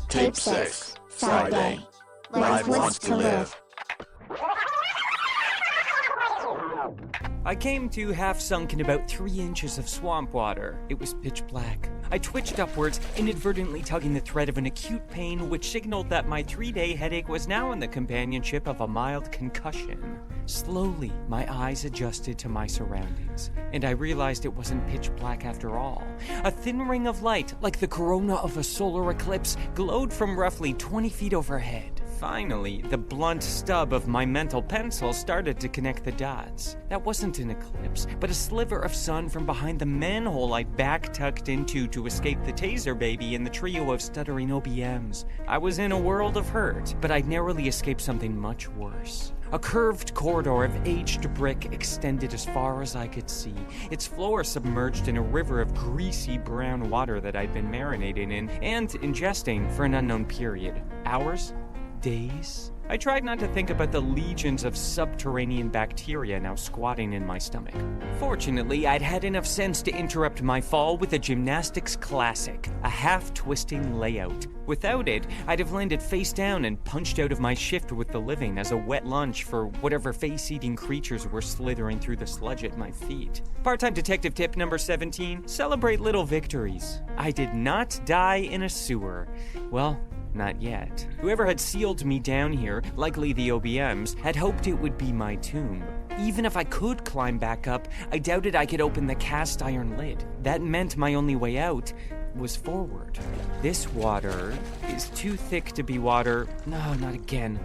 Tape 6, Friday. Life wants to live. I came to half-sunk in about 3 inches of swamp water. It was pitch black. I twitched upwards, inadvertently tugging the thread of an acute pain which signaled that my 3-day headache was now in the companionship of a mild concussion. Slowly, my eyes adjusted to my surroundings, and I realized it wasn't pitch black after all. A thin ring of light, like the corona of a solar eclipse, glowed from roughly 20 feet overhead. Finally, the blunt stub of my mental pencil started to connect the dots. That wasn't an eclipse, but a sliver of sun from behind the manhole I back-tucked into to escape the taser baby and the trio of stuttering OBMs. I was in a world of hurt, but I'd narrowly escaped something much worse. A curved corridor of aged brick extended as far as I could see, its floor submerged in a river of greasy brown water that I'd been marinating in and ingesting for an unknown period. Hours? Days? I tried not to think about the legions of subterranean bacteria now squatting in my stomach. Fortunately, I'd had enough sense to interrupt my fall with a gymnastics classic, a half-twisting layout. Without it, I'd have landed face down and punched out of my shift with the living as a wet lunch for whatever face-eating creatures were slithering through the sludge at my feet. Part-time detective tip number 17, celebrate little victories. I did not die in a sewer. Well, not yet. Whoever had sealed me down here, likely the OBMs, had hoped it would be my tomb. Even if I could climb back up, I doubted I could open the cast iron lid. That meant my only way out was forward. This water is too thick to be water. No, not again.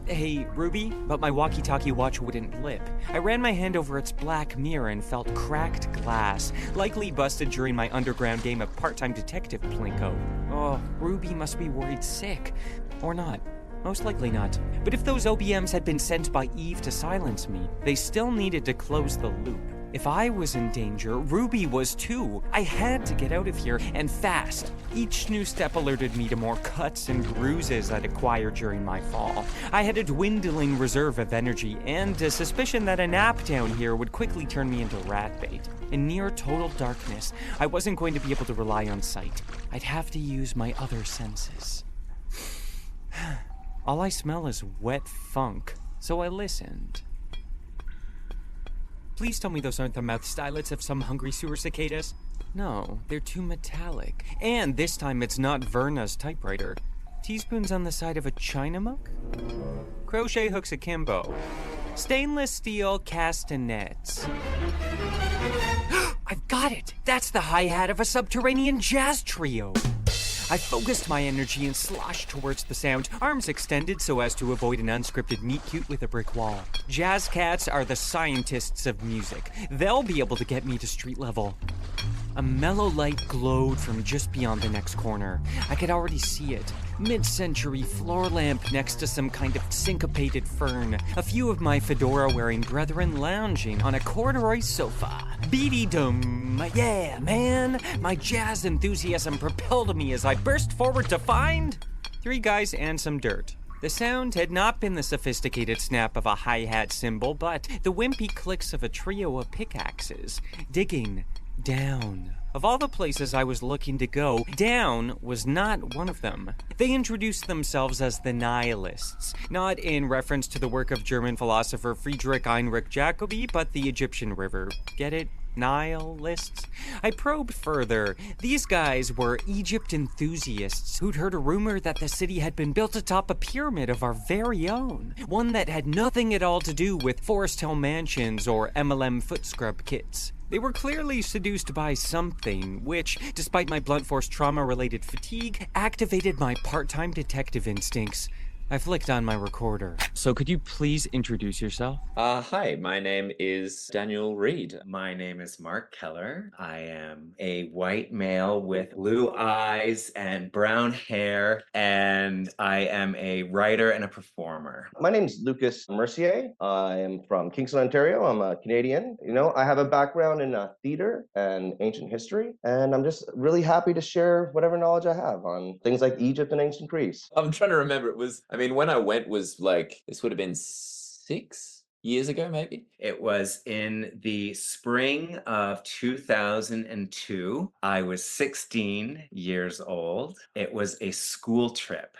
Hey, Ruby? But my walkie-talkie watch wouldn't blip. I ran my hand over its black mirror and felt cracked glass, likely busted during my underground game of part-time detective plinko. Oh, Ruby must be worried sick. Or not. Most likely not. But if those OBMs had been sent by Eve to silence me, they still needed to close the loop. If I was in danger, Ruby was too. I had to get out of here, and fast. Each new step alerted me to more cuts and bruises I'd acquired during my fall. I had a dwindling reserve of energy, and a suspicion that a nap down here would quickly turn me into rat bait. In near total darkness, I wasn't going to be able to rely on sight. I'd have to use my other senses. All I smell is wet funk, so I listened. Please tell me those aren't the mouth stylets of some hungry sewer cicadas. No, they're too metallic. And this time it's not Verna's typewriter. Teaspoons on the side of a china mug? Crochet hooks akimbo. Stainless steel castanets. I've got it! That's the hi-hat of a subterranean jazz trio! I focused my energy and sloshed towards the sound, arms extended so as to avoid an unscripted meet-cute with a brick wall. Jazz Cats are the scientists of music. They'll be able to get me to street level. A mellow light glowed from just beyond the next corner. I could already see it. Mid-century floor lamp next to some kind of syncopated fern. A few of my fedora-wearing brethren lounging on a corduroy sofa. Beady-dum. Yeah, man. My jazz enthusiasm propelled me as I burst forward to find 3 guys and some dirt. The sound had not been the sophisticated snap of a hi-hat cymbal, but the wimpy clicks of a trio of pickaxes. Digging down. Of all the places I was looking to go, down was not one of them. They introduced themselves as the Nihilists, not in reference to the work of German philosopher Friedrich Heinrich Jacobi, but the Egyptian river. Get it? Nihilists? I probed further. These guys were Egypt enthusiasts who'd heard a rumor that the city had been built atop a pyramid of our very own. One that had nothing at all to do with Forest Hill mansions or MLM foot scrub kits. They were clearly seduced by something, which, despite my blunt force trauma-related fatigue, activated my part-time detective instincts. I flicked on my recorder. So could you please introduce yourself? Hi, my name is Daniel Reed. My name is Mark Keller. I am a white male with blue eyes and brown hair, and I am a writer and a performer. My name's Lucas Mercier. I am from Kingston, Ontario. I'm a Canadian. I have a background in theater and ancient history, and I'm just really happy to share whatever knowledge I have on things like Egypt and ancient Greece. I'm trying to remember. When I went was like, this would have been 6 years ago, maybe. It was in the spring of 2002. I was 16 years old. It was a school trip.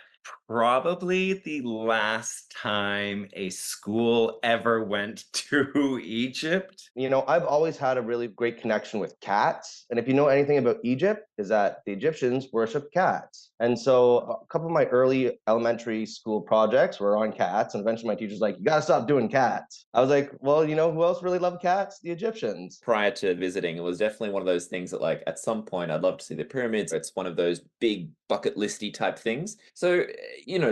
Probably the last time a school ever went to Egypt. I've always had a really great connection with cats. And if you know anything about Egypt, is that the Egyptians worship cats. And so a couple of my early elementary school projects were on cats. And eventually my teacher's like, you gotta stop doing cats. I was like, well, who else really loved cats? The Egyptians. Prior to visiting, it was definitely one of those things that, like, at some point I'd love to see the pyramids. It's one of those big bucket listy type things. So,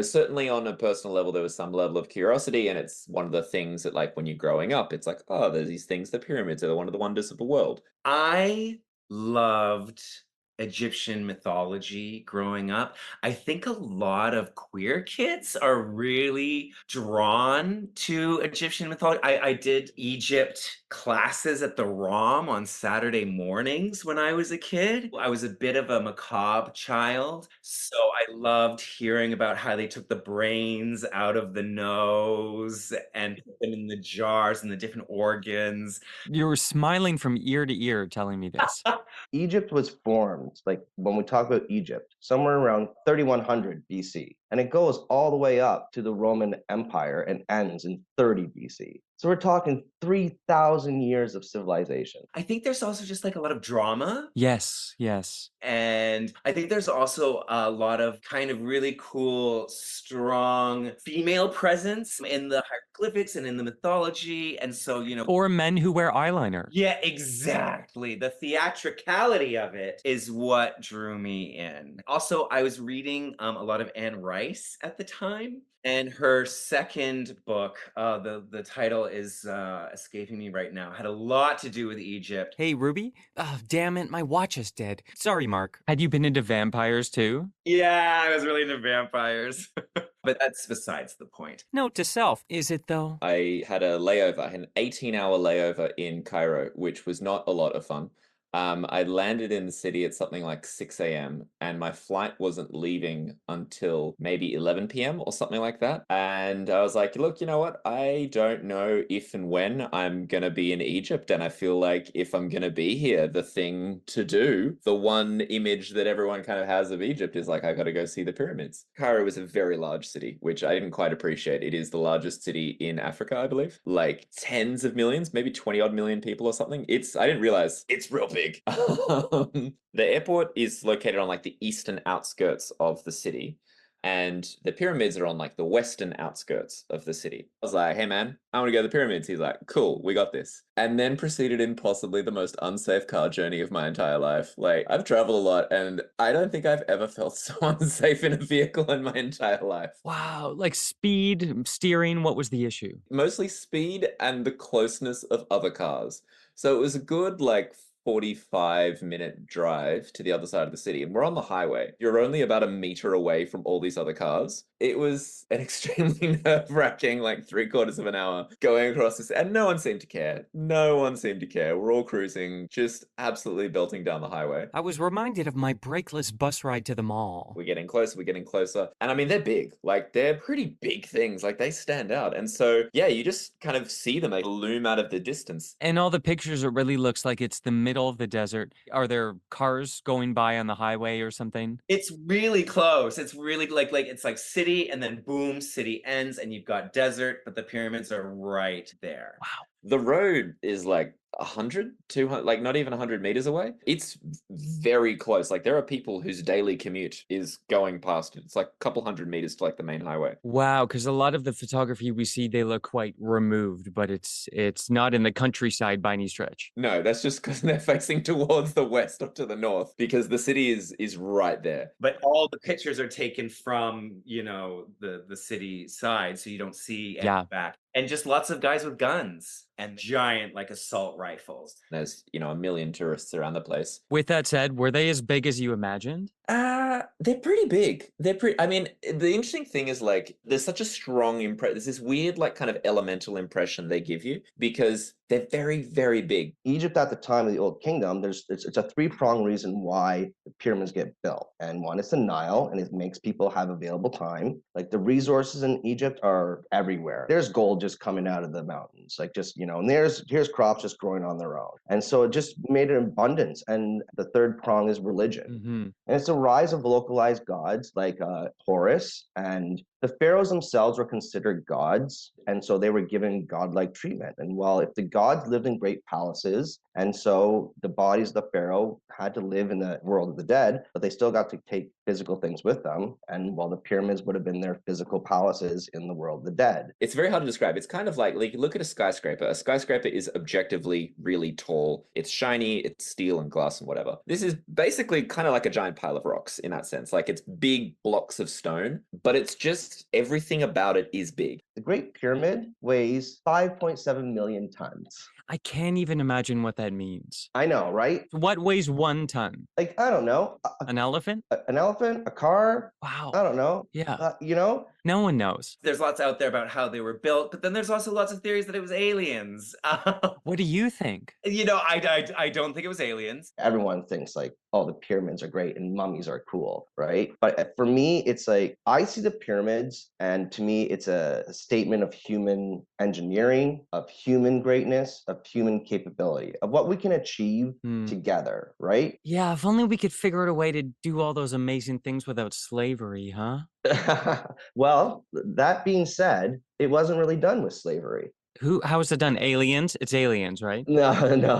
certainly on a personal level, there was some level of curiosity. And it's one of the things that, like, when you're growing up, it's like, oh, there's these things, the pyramids are one of the wonders of the world. I loved Egyptian mythology growing up. I think a lot of queer kids are really drawn to Egyptian mythology. I did Egypt classes at the ROM on Saturday mornings when I was a kid. I was a bit of a macabre child, so I loved hearing about how they took the brains out of the nose and put them in the jars and the different organs. You were smiling from ear to ear telling me this. Egypt was formed, like when we talk about Egypt, somewhere around 3100 BC. And it goes all the way up to the Roman Empire and ends in 30 BC. So we're talking 3,000 years of civilization. I think there's also just like a lot of drama. Yes. And I think there's also a lot of kind of really cool, strong female presence in the hieroglyphics and in the mythology. And so, Or men who wear eyeliner. yeah, exactly. The theatricality of it is what drew me in. Also, I was reading a lot of Anne Rice at the time. And her second book, the title is escaping me right now, had a lot to do with Egypt. Hey, Ruby? Oh, damn it, my watch is dead. Sorry, Mark. Had you been into vampires too? Yeah, I was really into vampires. But that's besides the point. Note to self, is it though? I had an 18-hour layover in Cairo, which was not a lot of fun. I landed in the city at something like 6 a.m. and my flight wasn't leaving until maybe 11 p.m. or something like that. And I was like, look, you know what? I don't know if and when I'm going to be in Egypt. And I feel like if I'm going to be here, the thing to do, the one image that everyone kind of has of Egypt is like, I got to go see the pyramids. Cairo is a very large city, which I didn't quite appreciate. It is the largest city in Africa, I believe. Like tens of millions, maybe 20 odd million people or something. I didn't realize it's real big. The airport is located on like the eastern outskirts of the city, and the pyramids are on like the western outskirts of the city. I was like, hey man, I want to go to the pyramids. He's like, cool, we got this. And then proceeded in possibly the most unsafe car journey of my entire life. Like, I've traveled a lot and I don't think I've ever felt so unsafe in a vehicle in my entire life. Wow, like speed, steering, what was the issue? Mostly speed and the closeness of other cars. So it was a good 45-minute drive to the other side of the city. And we're on the highway. You're only about a meter away from all these other cars. It was an extremely nerve-wracking, 3/4 of an hour going across this. And no one seemed to care. No one seemed to care. We're all cruising, just absolutely belting down the highway. I was reminded of my breakless bus ride to the mall. We're getting closer. And I mean, they're big. They're pretty big things. They stand out. And so, yeah, you just kind of see them loom out of the distance. And all the pictures, it really looks like it's the middle of the desert. Are there cars going by on the highway or something? It's really close. It's really it's like city and then boom, city ends and you've got desert, but the pyramids are right there. Wow. The road is like 100, 200, like not even 100 meters away. It's very close. Like there are people whose daily commute is going past it. It's like a couple hundred meters to like the main highway. Wow, because a lot of the photography we see, they look quite removed, but it's not in the countryside by any stretch. No, that's just because they're facing towards the west or to the north because the city is right there. But all the pictures are taken from, the city side, so you don't see any Yeah. back. And just lots of guys with guns and giant like assault rifles. There's, a million tourists around the place. With that said, were they as big as you imagined? They're pretty big. I mean, the interesting thing is like there's such a strong there's this weird like kind of elemental impression they give you because they're very, very big. Egypt at the time of the Old Kingdom, it's a three-pronged reason why the pyramids get built. And one is the Nile, and it makes people have available time. Like the resources in Egypt are everywhere. There's gold just coming out of the mountains, like just, and here's crops just growing on their own. And so it just made an abundance. And the third prong is religion. Mm-hmm. And it's the rise of localized gods like Horus, and the pharaohs themselves were considered gods, and so they were given godlike treatment. And while if the gods lived in great palaces, and so the bodies of the pharaoh had to live in the world of the dead, but they still got to take physical things with them. And while the pyramids would have been their physical palaces in the world of the dead. It's very hard to describe. It's kind of like look at a skyscraper. A skyscraper is objectively really tall. It's shiny, it's steel and glass and whatever. This is basically kind of like a giant pile of rocks in that sense. Like it's big blocks of stone, but it's just everything about it is big. The Great Pyramid weighs 5.7 million tons. I can't even imagine what that means. I know, right? What weighs 1 ton? Like, I don't know. An elephant? An elephant? A car? Wow. I don't know. Yeah. No one knows. There's lots out there about how they were built, but then there's also lots of theories that it was aliens. What do you think? I don't think it was aliens. Everyone thinks like, oh, the pyramids are great and mummies are cool, right? But for me, it's like, I see the pyramids, and to me, it's a statement of human engineering, of human greatness, of human capability, of what we can achieve together, right? Yeah, if only we could figure out a way to do all those amazing things without slavery, huh? Well, that being said, it wasn't really done with slavery. How is it done? Aliens? It's aliens, right? No,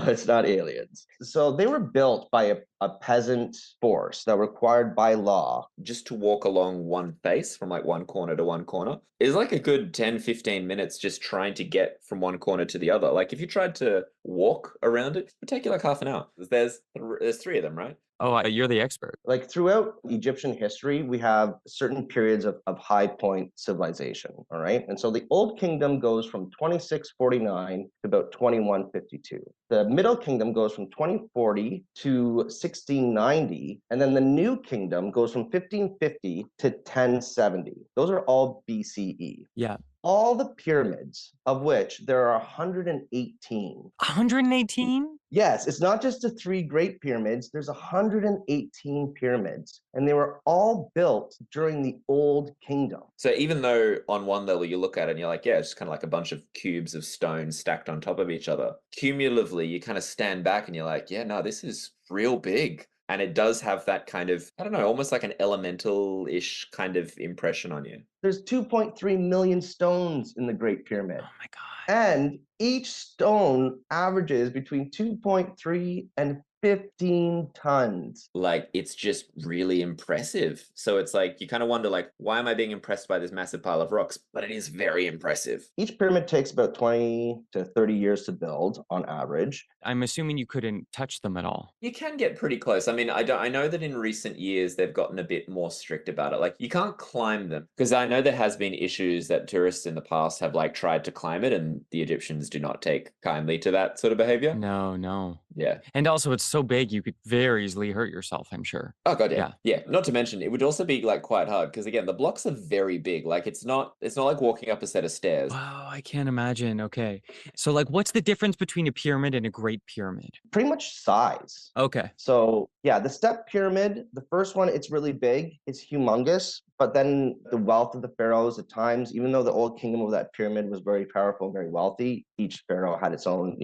it's not aliens. So they were built by a peasant force that required by law. Just to walk along one face from like one corner to one corner is like a good 10, 15 minutes just trying to get from one corner to the other. Like if you tried to walk around it would take you like half an hour. There's 3 of them, right? Oh, you're the expert. Like throughout Egyptian history, we have certain periods of high point civilization, all right? And so the Old Kingdom goes from 2649 to about 2152. The Middle Kingdom goes from 2040 to 1690, and then the New Kingdom goes from 1550 to 1070. Those are all BCE. Yeah. All the pyramids, of which there are 118. 118? Yes, it's not just the 3 Great Pyramids. There's 118 pyramids, and they were all built during the Old Kingdom. So even though on one level you look at it and you're like, yeah, it's just kind of like a bunch of cubes of stone stacked on top of each other, cumulatively you kind of stand back and you're like, yeah, no, this is real big. And it does have that kind of, I don't know, almost like an elemental-ish kind of impression on you. There's 2.3 million stones in the Great Pyramid. Oh my God. And each stone averages between 2.3 and 15 tons. Like, it's just really impressive. So it's like, you kind of wonder, like, why am I being impressed by this massive pile of rocks? But it is very impressive. Each pyramid takes about 20 to 30 years to build on average. I'm assuming you couldn't touch them at all. You can get pretty close. I mean, I know that in recent years, they've gotten a bit more strict about it. Like, you can't climb them. Because I know there has been issues that tourists in the past have, like, tried to climb it, and the Egyptians do not take kindly to that sort of behavior. No. Yeah. And also, it's so big, you could very easily hurt yourself, I'm sure. Oh, God, yeah. Yeah. Not to mention, it would also be, like, quite hard. Because, again, the blocks are very big. Like, it's not like walking up a set of stairs. Wow, I can't imagine. Okay. So, like, what's the difference between a pyramid and a Great Pyramid? Pretty much size. Okay. So, yeah, the step pyramid, the first one, it's really big. It's humongous. But then the wealth of the pharaohs at times, even though the old kingdom of that pyramid was very powerful and very wealthy, each pharaoh had its own,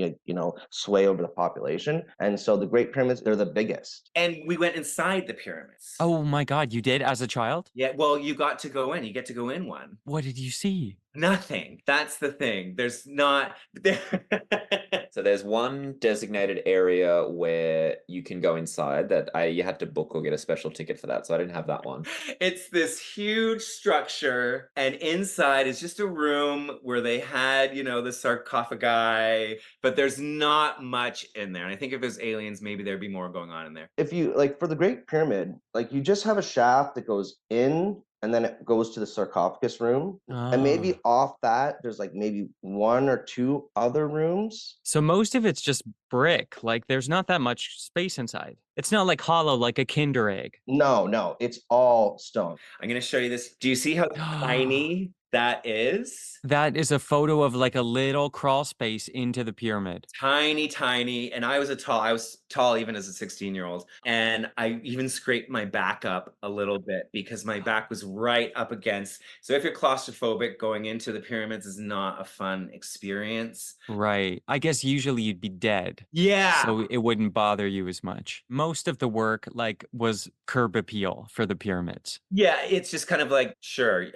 sway over the population. And so the Great Pyramids, they're the biggest. And we went inside the pyramids. Oh my God, you did as a child? Yeah, well, you got to go in. You get to go in one. What did you see? Nothing. That's the thing. There's not. So there's one designated area where you can go inside that you had to book or get a special ticket for that. So I didn't have that one. It's this huge structure, and inside is just a room where they had, the sarcophagi, but there's not much in there. And I think if there's aliens, maybe there'd be more going on in there. If you like for the Great Pyramid, like you just have a shaft that goes in and then it goes to the sarcophagus room. And maybe off that, there's like maybe one or two other rooms. So most of it's just brick. Like there's not that much space inside. It's not like hollow, like a Kinder egg. No, it's all stone. I'm going to show you this. Do you see how tiny that is? That is a photo of like a little crawl space into the pyramid. Tiny, tiny. And I was tall even as a 16-year-old. And I even scraped my back up a little bit because my back was right up against. So if you're claustrophobic, going into the pyramids is not a fun experience. Right. I guess usually you'd be dead. Yeah. So it wouldn't bother you as much. Most of the work was curb appeal for the pyramids. Yeah, it's just kind of like, sure,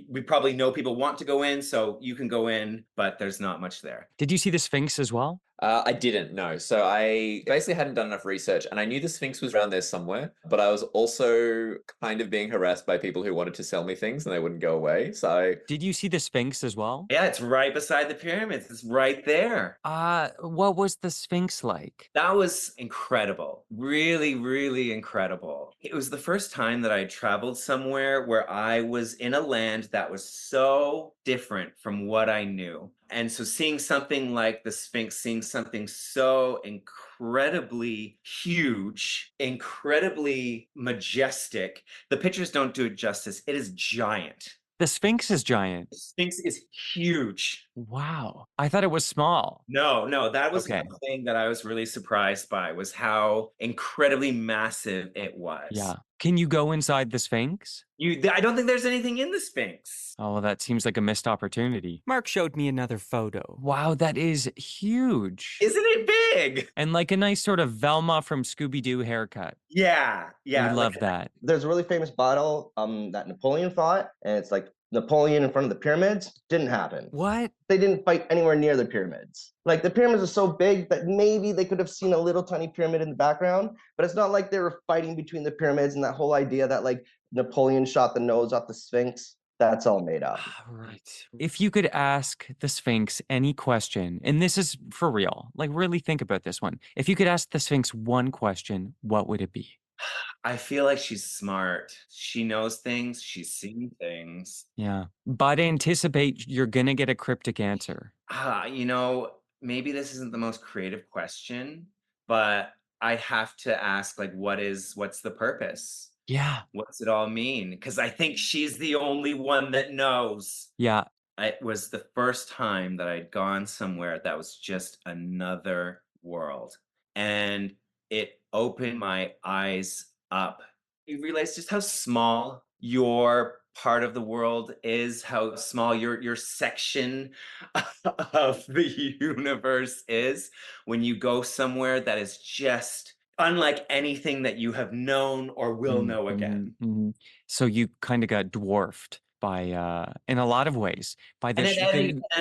we probably know people want to go in, so you can go in, but there's not much there. Did you see the Sphinx as well? I didn't know. So I basically hadn't done enough research, and I knew the Sphinx was around there somewhere, but I was also kind of being harassed by people who wanted to sell me things and they wouldn't go away. So Did you see the Sphinx as well? Yeah, it's right beside the pyramids. It's right there. What was the Sphinx like? That was incredible. Really, really incredible. It was the first time that I traveled somewhere where I was in a land that was so different from what I knew. And so seeing something like the Sphinx, seeing something so incredibly huge, incredibly majestic, the pictures don't do it justice. It is giant. The Sphinx is giant. The Sphinx is huge. Wow. I thought it was small. No, that was Okay. one thing that I was really surprised by, was how incredibly massive it was. Yeah. Can you go inside the Sphinx? I don't think there's anything in the Sphinx. Oh, well, that seems like a missed opportunity. Mark showed me another photo. Wow, that is huge. Isn't it big? And like a nice sort of Velma from Scooby-Doo haircut. Yeah. We love that. There's a really famous battle that Napoleon fought, and it's like Napoleon in front of the pyramids. Didn't happen. What? They didn't fight anywhere near the pyramids. Like the pyramids are so big that maybe they could have seen a little tiny pyramid in the background, but it's not like they were fighting between the pyramids, and that whole idea that like Napoleon shot the nose off the Sphinx, that's all made up. Right. If you could ask the Sphinx any question, and this is for real, like really think about this one. If you could ask the Sphinx one question, what would it be? I feel like she's smart. She knows things. She's seen things. Yeah. But anticipate you're going to get a cryptic answer. Maybe this isn't the most creative question, but I have to ask, like, what's the purpose? Yeah. What's it all mean? Because I think she's the only one that knows. Yeah. It was the first time that I'd gone somewhere that was just another world. And it opened my eyes up. You realize just how small your part of the world is, how small your section of the universe is when you go somewhere that is just unlike anything that you have known or will know again. Mm-hmm. So you kind of got dwarfed by, in a lot of ways, by the at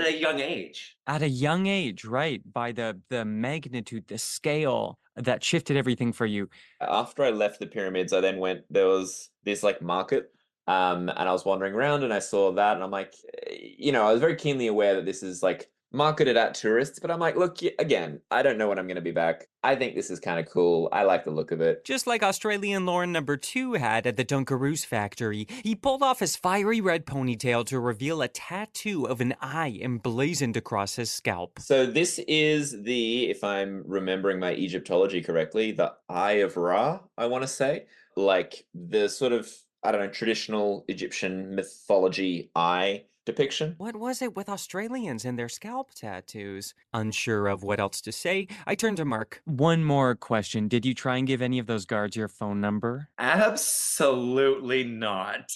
a young age. At a young age, right? By the magnitude, the scale that shifted everything for you. After I left the pyramids, I then there was this like market, and I was wandering around and I saw that, and I'm like, I was very keenly aware that this is like marketed at tourists, but I'm like, look, again, I don't know when I'm going to be back. I think this is kind of cool. I like the look of it. Just like Australian Lauren #2 had at the Dunkaroos factory, he pulled off his fiery red ponytail to reveal a tattoo of an eye emblazoned across his scalp. So this is if I'm remembering my Egyptology correctly, the Eye of Ra, I want to say. Like the sort of, I don't know, traditional Egyptian mythology eye depiction. What was it with Australians and their scalp tattoos? Unsure of what else to say, I turned to Mark. One more question. Did you try and give any of those guards your phone number? Absolutely not.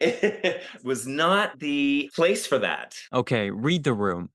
It was not the place for that. Okay, read the room.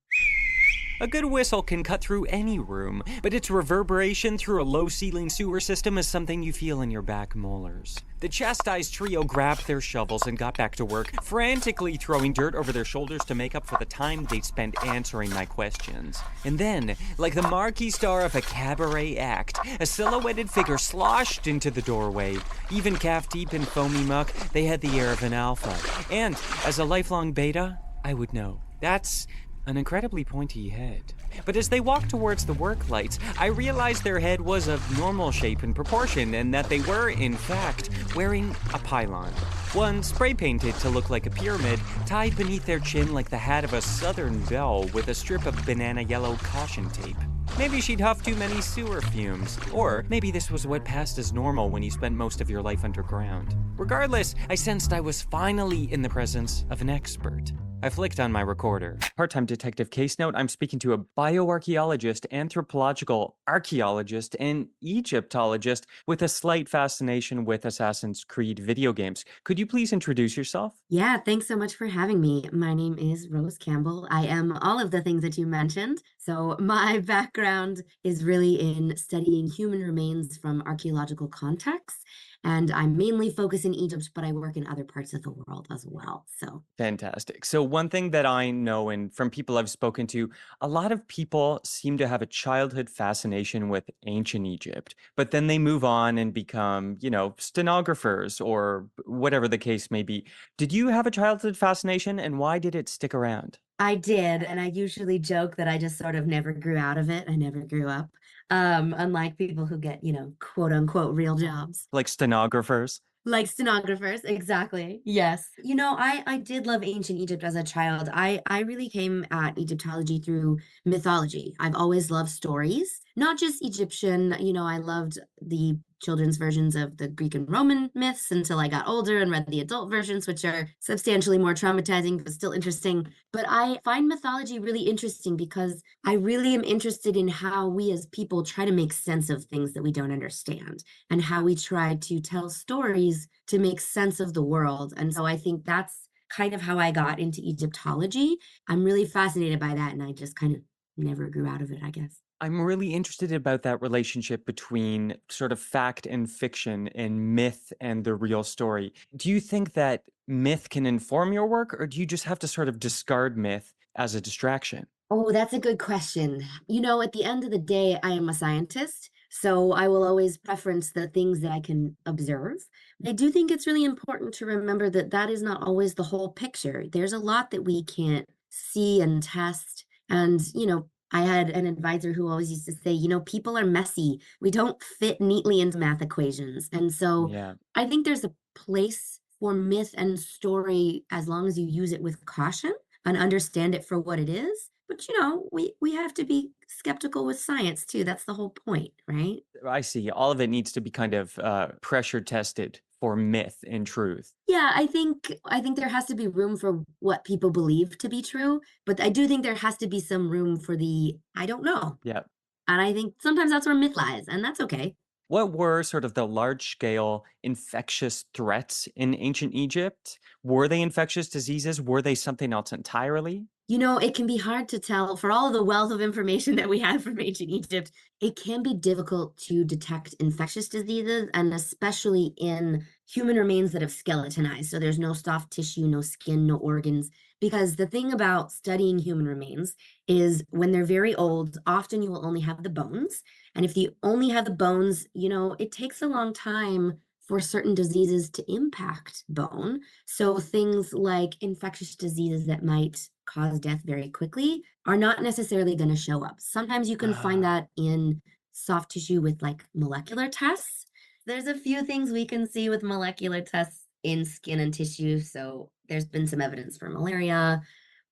A good whistle can cut through any room, but its reverberation through a low-ceiling sewer system is something you feel in your back molars. The chastised trio grabbed their shovels and got back to work, frantically throwing dirt over their shoulders to make up for the time they'd spent answering my questions. And then, like the marquee star of a cabaret act, a silhouetted figure sloshed into the doorway. Even calf-deep in foamy muck, they had the air of an alpha. And, as a lifelong beta, I would know. That's an incredibly pointy head. But as they walked towards the work lights, I realized their head was of normal shape and proportion, and that they were, in fact, wearing a pylon. One spray-painted to look like a pyramid, tied beneath their chin like the hat of a southern belle with a strip of banana yellow caution tape. Maybe she'd huffed too many sewer fumes. Or maybe this was what passed as normal when you spent most of your life underground. Regardless, I sensed I was finally in the presence of an expert. I flicked on my recorder. Part-time detective case note, I'm speaking to a bioarchaeologist, anthropological archaeologist, and Egyptologist with a slight fascination with Assassin's Creed video games. Could you please introduce yourself? Yeah, thanks so much for having me. My name is Rose Campbell. I am all of the things that you mentioned. So my background is really in studying human remains from archaeological contexts. And I mainly focus in Egypt, but I work in other parts of the world as well. So Fantastic. So one thing that I know, and from people I've spoken to, a lot of people seem to have a childhood fascination with ancient Egypt, but then they move on and become, stenographers or whatever the case may be. Did you have a childhood fascination, and why did it stick around? I did, and I usually joke that I just sort of never grew out of it. I never grew up. Unlike people who get, quote unquote real jobs. Like stenographers? Like stenographers, exactly. Yes. I did love ancient Egypt as a child. I really came at Egyptology through mythology. I've always loved stories, not just Egyptian. I loved the children's versions of the Greek and Roman myths until I got older and read the adult versions, which are substantially more traumatizing, but still interesting. But I find mythology really interesting because I really am interested in how we as people try to make sense of things that we don't understand, and how we try to tell stories to make sense of the world. And so I think that's kind of how I got into Egyptology. I'm really fascinated by that, and I just kind of never grew out of it, I guess. I'm really interested about that relationship between sort of fact and fiction and myth and the real story. Do you think that myth can inform your work, or do you just have to sort of discard myth as a distraction? Oh, that's a good question. At the end of the day, I am a scientist, so I will always preference the things that I can observe. I do think it's really important to remember that that is not always the whole picture. There's a lot that we can't see and test. And, I had an advisor who always used to say, people are messy. We don't fit neatly into math equations. And so Yeah. I think there's a place for myth and story as long as you use it with caution and understand it for what it is. But we have to be skeptical with science too. That's the whole point, right? I see. All of it needs to be kind of pressure tested for myth and truth. Yeah, I think there has to be room for what people believe to be true, but I do think there has to be some room for the I don't know. Yeah. And I think sometimes that's where myth lies, and that's okay. What were sort of the large-scale infectious threats in ancient Egypt? Were they infectious diseases? Were they something else entirely? It can be hard to tell for all of the wealth of information that we have from ancient Egypt. It can be difficult to detect infectious diseases, and especially in human remains that have skeletonized. So there's no soft tissue, no skin, no organs. Because the thing about studying human remains is when they're very old, often you will only have the bones. And if you only have the bones, it takes a long time for certain diseases to impact bone. So things like infectious diseases that might cause death very quickly are not necessarily going to show up. Sometimes you can find that in soft tissue with like molecular tests. There's a few things we can see with molecular tests in skin and tissue. So there's been some evidence for malaria.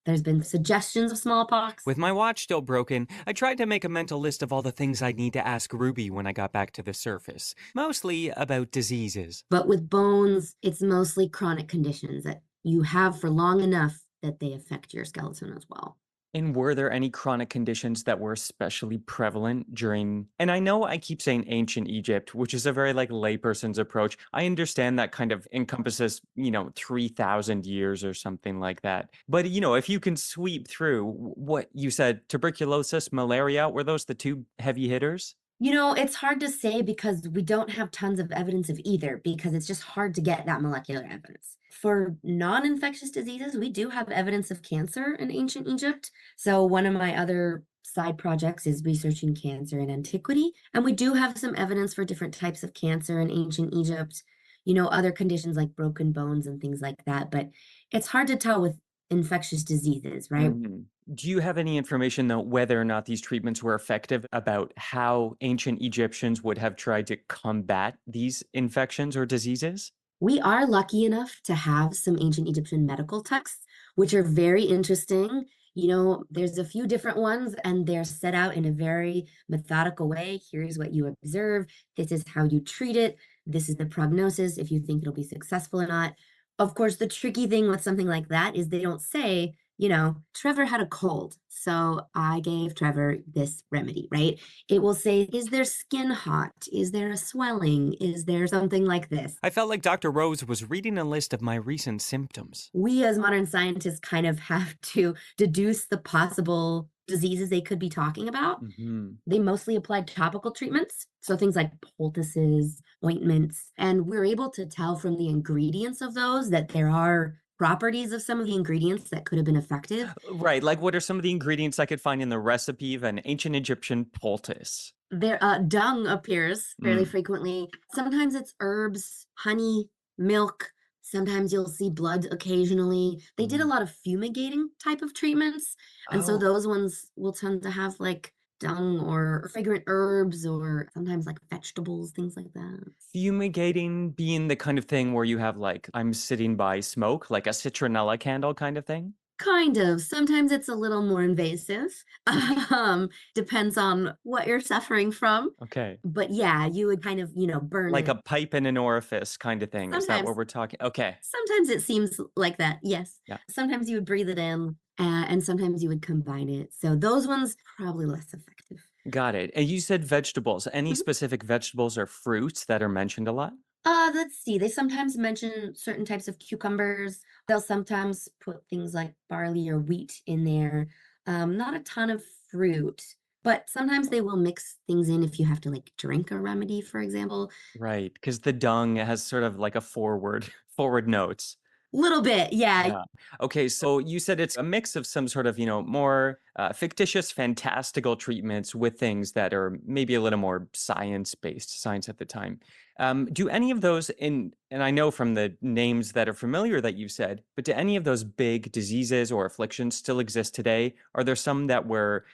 There's been suggestions of smallpox. With my watch still broken, I tried to make a mental list of all the things I'd need to ask Ruby when I got back to the surface, mostly about diseases. But with bones, it's mostly chronic conditions that you have for long enough that they affect your skeleton as well. And were there any chronic conditions that were especially prevalent during, and I know I keep saying ancient Egypt, which is a very like layperson's approach. I understand that kind of encompasses, 3,000 years or something like that. But, if you can sweep through what you said, tuberculosis, malaria, were those the two heavy hitters? It's hard to say because we don't have tons of evidence of either, because it's just hard to get that molecular evidence. For non-infectious diseases, we do have evidence of cancer in ancient Egypt. So one of my other side projects is researching cancer in antiquity, and we do have some evidence for different types of cancer in ancient Egypt, other conditions like broken bones and things like that, but it's hard to tell with infectious diseases, right? Mhm. Do you have any information, though, whether or not these treatments were effective about how ancient Egyptians would have tried to combat these infections or diseases? We are lucky enough to have some ancient Egyptian medical texts, which are very interesting. There's a few different ones, and they're set out in a very methodical way. Here's what you observe. This is how you treat it. This is the prognosis, if you think it'll be successful or not. Of course, the tricky thing with something like that is they don't say, Trevor had a cold, so I gave Trevor this remedy, right? It will say, is their skin hot? Is there a swelling? Is there something like this? I felt like Dr. Rose was reading a list of my recent symptoms. We as modern scientists kind of have to deduce the possible diseases they could be talking about. Hmm. They mostly applied topical treatments, so things like poultices, ointments, and we're able to tell from the ingredients of those that there are properties of some of the ingredients that could have been effective. Right. Like, what are some of the ingredients I could find in the recipe of an ancient Egyptian poultice? Dung appears fairly Mm. frequently. Sometimes it's herbs, honey, milk. Sometimes you'll see blood occasionally. They did a lot of fumigating type of treatments. And so Oh, those ones will tend to have like dung or fragrant herbs or sometimes like vegetables, things like that. fumigating being the kind of thing where you have like, I'm sitting by smoke, like a citronella candle kind of thing? Kind of. Sometimes it's a little more invasive. Depends on what you're suffering from. Okay. But yeah, you would kind of, burn Like it. a pipe in an orifice kind of thing. Is that what Sometimes. we're talking? Okay. Sometimes it seems like that, yes. Yeah. Sometimes you would breathe it in, and sometimes you would combine it. So those ones probably less effective. Got it. And you said vegetables. Any Mhm. specific vegetables or fruits that are mentioned a lot? Let's see. They sometimes mention certain types of cucumbers. They'll sometimes put things like barley or wheat in there. Not a ton of fruit, but sometimes they will mix things in if you have to like drink a remedy, for example. Right. Because the dung has sort of like a forward forward notes. Little bit, yeah. Yeah. Okay, so you said it's a mix of some sort of, more fictitious, fantastical treatments with things that are maybe a little more science-based, science at the time. Do any of those and I know from the names that are familiar that you've said, but do any of those big diseases or afflictions still exist today? Are there some that were,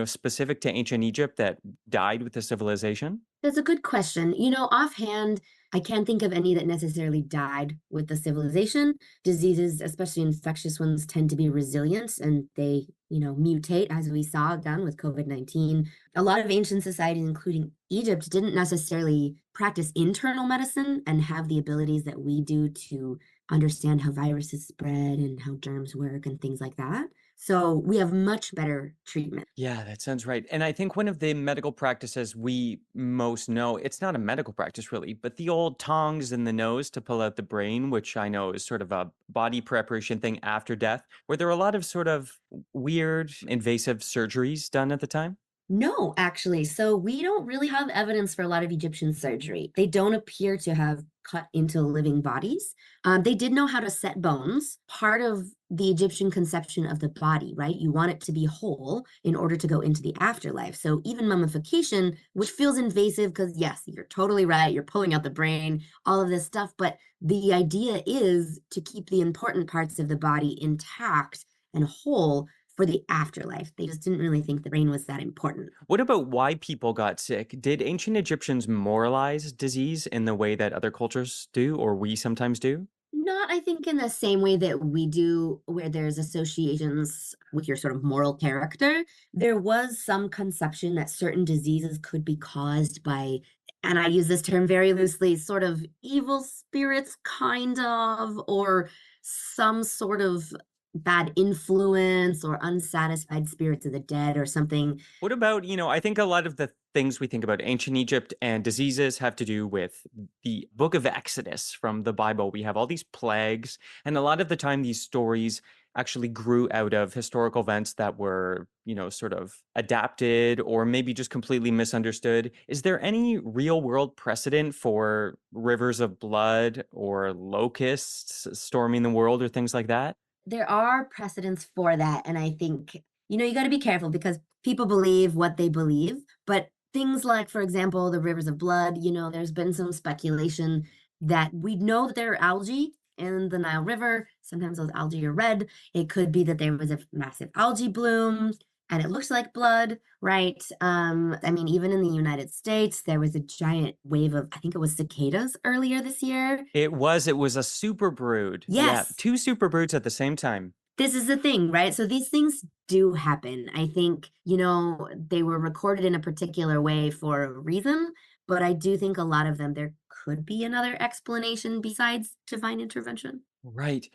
specific to ancient Egypt that died with the civilization? That's a good question. Offhand, I can't think of any that necessarily died with the civilization. Diseases, especially infectious ones, tend to be resilient and they, mutate, as we saw done with COVID-19. A lot of ancient societies, including Egypt, didn't necessarily practice internal medicine and have the abilities that we do to understand how viruses spread and how germs work and things like that. So we have much better treatment. Yeah, that sounds right. And I think one of the medical practices we most know, it's not a medical practice really, but the old tongs in the nose to pull out the brain, which I know is sort of a body preparation thing after death, where there are a lot of sort of weird invasive surgeries done at the time. No, actually. So we don't really have evidence for a lot of Egyptian surgery. They don't appear to have cut into living bodies. They did know how to set bones. Part of the Egyptian conception of the body, right? You want it to be whole in order to go into the afterlife. So even mummification, which feels invasive because, yes, you're totally right. You're pulling out the brain, all of this stuff. But the idea is to keep the important parts of the body intact and whole for the afterlife. They just didn't really think the brain was that important. What about why people got sick? Did ancient Egyptians moralize disease in the way that other cultures do, or we sometimes do? Not, I think, in the same way that we do, where there's associations with your sort of moral character. There was some conception that certain diseases could be caused by, and I use this term very loosely, sort of evil spirits, kind of, or some sort of bad influence or unsatisfied spirits of the dead or something. What about, I think a lot of the things we think about ancient Egypt and diseases have to do with the book of Exodus from the Bible. We have all these plagues, and a lot of the time these stories actually grew out of historical events that were, sort of adapted or maybe just completely misunderstood. Is there any real world precedent for rivers of blood or locusts storming the world or things like that? There are precedents for that. And I think, you got to be careful because people believe what they believe. But things like, for example, the rivers of blood, there's been some speculation that we know that there are algae in the Nile River. Sometimes those algae are red. It could be that there was a massive algae bloom and it looks like blood, right? Even in the United States, there was a giant wave of, I think it was cicadas earlier this year. It was a super brood. Yeah, Yes. 2 super broods at the same time. This is the thing, right? So these things do happen. I think, they were recorded in a particular way for a reason, but I do think a lot of them, there could be another explanation besides divine intervention. Right.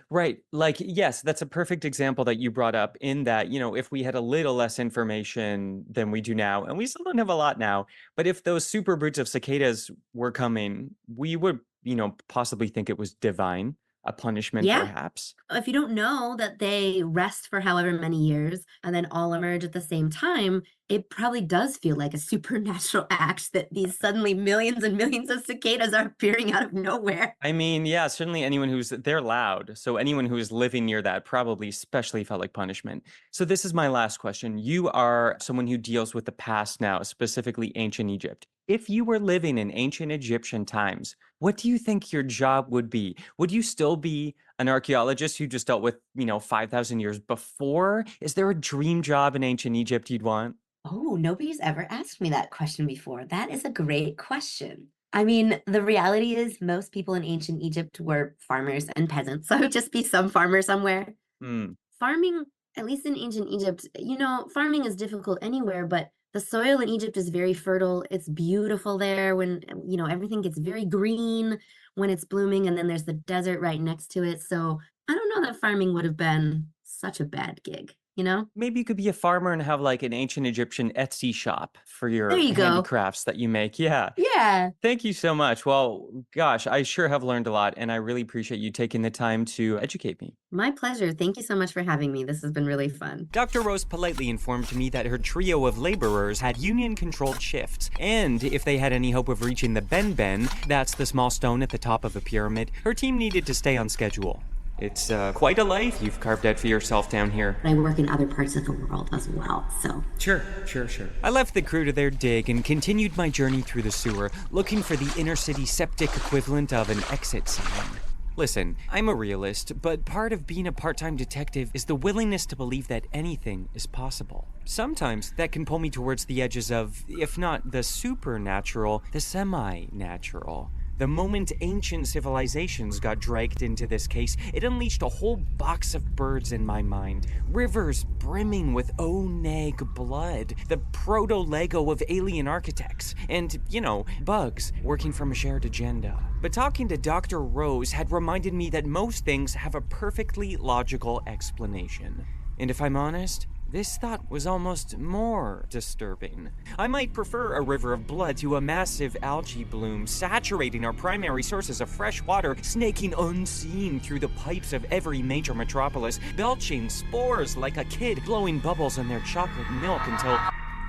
Like, yes, that's a perfect example that you brought up in that, if we had a little less information than we do now, and we still don't have a lot now, but if those super broods of cicadas were coming, we would, possibly think it was divine, a punishment Yeah. perhaps. If you don't know that they rest for however many years and then all emerge at the same time, it probably does feel like a supernatural act that these suddenly millions and millions of cicadas are appearing out of nowhere. I mean, yeah, certainly they're loud. So anyone who's living near that probably especially felt like punishment. So this is my last question. You are someone who deals with the past now, specifically ancient Egypt. If you were living in ancient Egyptian times, what do you think your job would be? Would you still be an archaeologist who just dealt with, 5,000 years before? Is there a dream job in ancient Egypt you'd want? Oh, nobody's ever asked me that question before. That is a great question. I mean, the reality is most people in ancient Egypt were farmers and peasants. So it would just be some farmer somewhere. Farming, at least in ancient Egypt, farming is difficult anywhere, but the soil in Egypt is very fertile. It's beautiful there when, everything gets very green when it's blooming, and then there's the desert right next to it. So I don't know that farming would have been such a bad gig, Maybe you could be a farmer and have like an ancient Egyptian Etsy shop for your There you go. handicrafts that you make. Yeah. Yeah. Thank you so much. Well, gosh, I sure have learned a lot, and I really appreciate you taking the time to educate me. My pleasure. Thank you so much for having me. This has been really fun. Dr. Rose politely informed me that her trio of laborers had union-controlled shifts, and if they had any hope of reaching the Ben, that's the small stone at the top of a pyramid, her team needed to stay on schedule. It's quite a life you've carved out for yourself down here. I work in other parts of the world as well, so. Sure. I left the crew to their dig and continued my journey through the sewer, looking for the inner city septic equivalent of an exit sign. Listen, I'm a realist, but part of being a part-time detective is the willingness to believe that anything is possible. Sometimes that can pull me towards the edges of, if not the supernatural, the semi-natural. The moment ancient civilizations got dragged into this case, it unleashed a whole box of birds in my mind. Rivers brimming with Oneg blood, the proto-Lego of alien architects, and, bugs working from a shared agenda. But talking to Dr. Rose had reminded me that most things have a perfectly logical explanation. And if I'm honest, this thought was almost more disturbing. I might prefer a river of blood to a massive algae bloom saturating our primary sources of fresh water, snaking unseen through the pipes of every major metropolis, belching spores like a kid blowing bubbles in their chocolate milk until...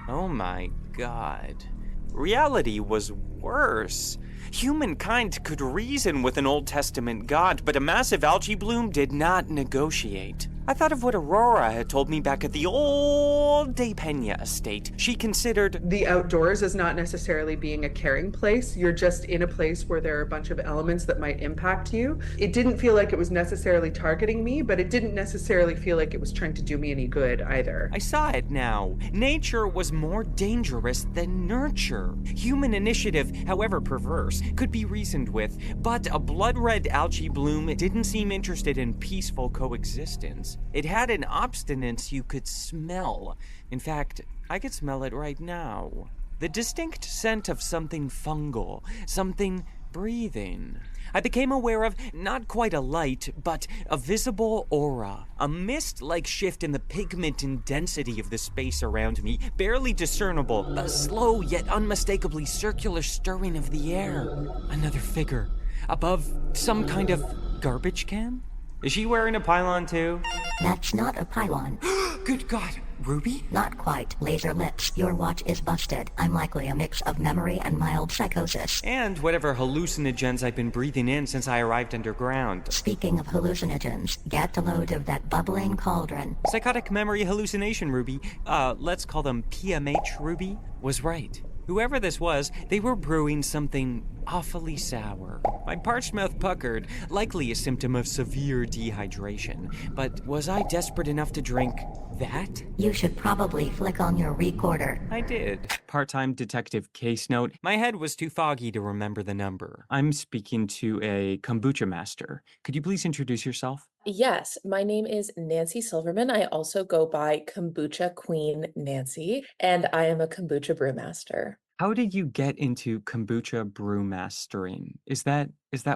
Oh my god. Reality was worse. Humankind could reason with an Old Testament god, but a massive algae bloom did not negotiate. I thought of what Aurora had told me back at the old De Pena estate. She considered the outdoors as not necessarily being a caring place. You're just in a place where there are a bunch of elements that might impact you. It didn't feel like it was necessarily targeting me, but it didn't necessarily feel like it was trying to do me any good either. I saw it now. Nature was more dangerous than nurture. Human initiative, however perverse, could be reasoned with, but a blood-red algae bloom didn't seem interested in peaceful coexistence. It had an obstinance you could smell. In fact, I could smell it right now. The distinct scent of something fungal, something breathing. I became aware of not quite a light, but a visible aura. A mist-like shift in the pigment and density of the space around me, barely discernible, a slow yet unmistakably circular stirring of the air. Another figure, above some kind of garbage can? Is she wearing a pylon too? That's not a pylon. Good God, Ruby? Not quite. Laser lips. Your watch is busted. I'm likely a mix of memory and mild psychosis. And whatever hallucinogens I've been breathing in since I arrived underground. Speaking of hallucinogens, get a load of that bubbling cauldron. Psychotic memory hallucination, Ruby. Let's call them PMH, Ruby, was right. Whoever this was, they were brewing something awfully sour. My parched mouth puckered, likely a symptom of severe dehydration. But was I desperate enough to drink that? You should probably flick on your recorder. I did. Part-time detective case note. My head was too foggy to remember the number. I'm speaking to a kombucha master. Could you please introduce yourself? Yes, my name is Nancy Silverman. I also go by Kombucha Queen Nancy, and I am a kombucha brewmaster. How did you get into kombucha brew mastering? Is that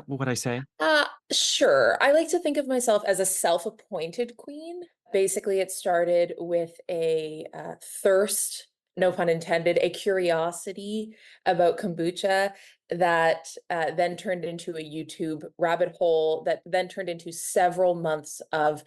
what I say? Sure. I like to think of myself as a self-appointed queen. Basically, it started with a thirst, no pun intended, a curiosity about kombucha that then turned into a YouTube rabbit hole that then turned into several months of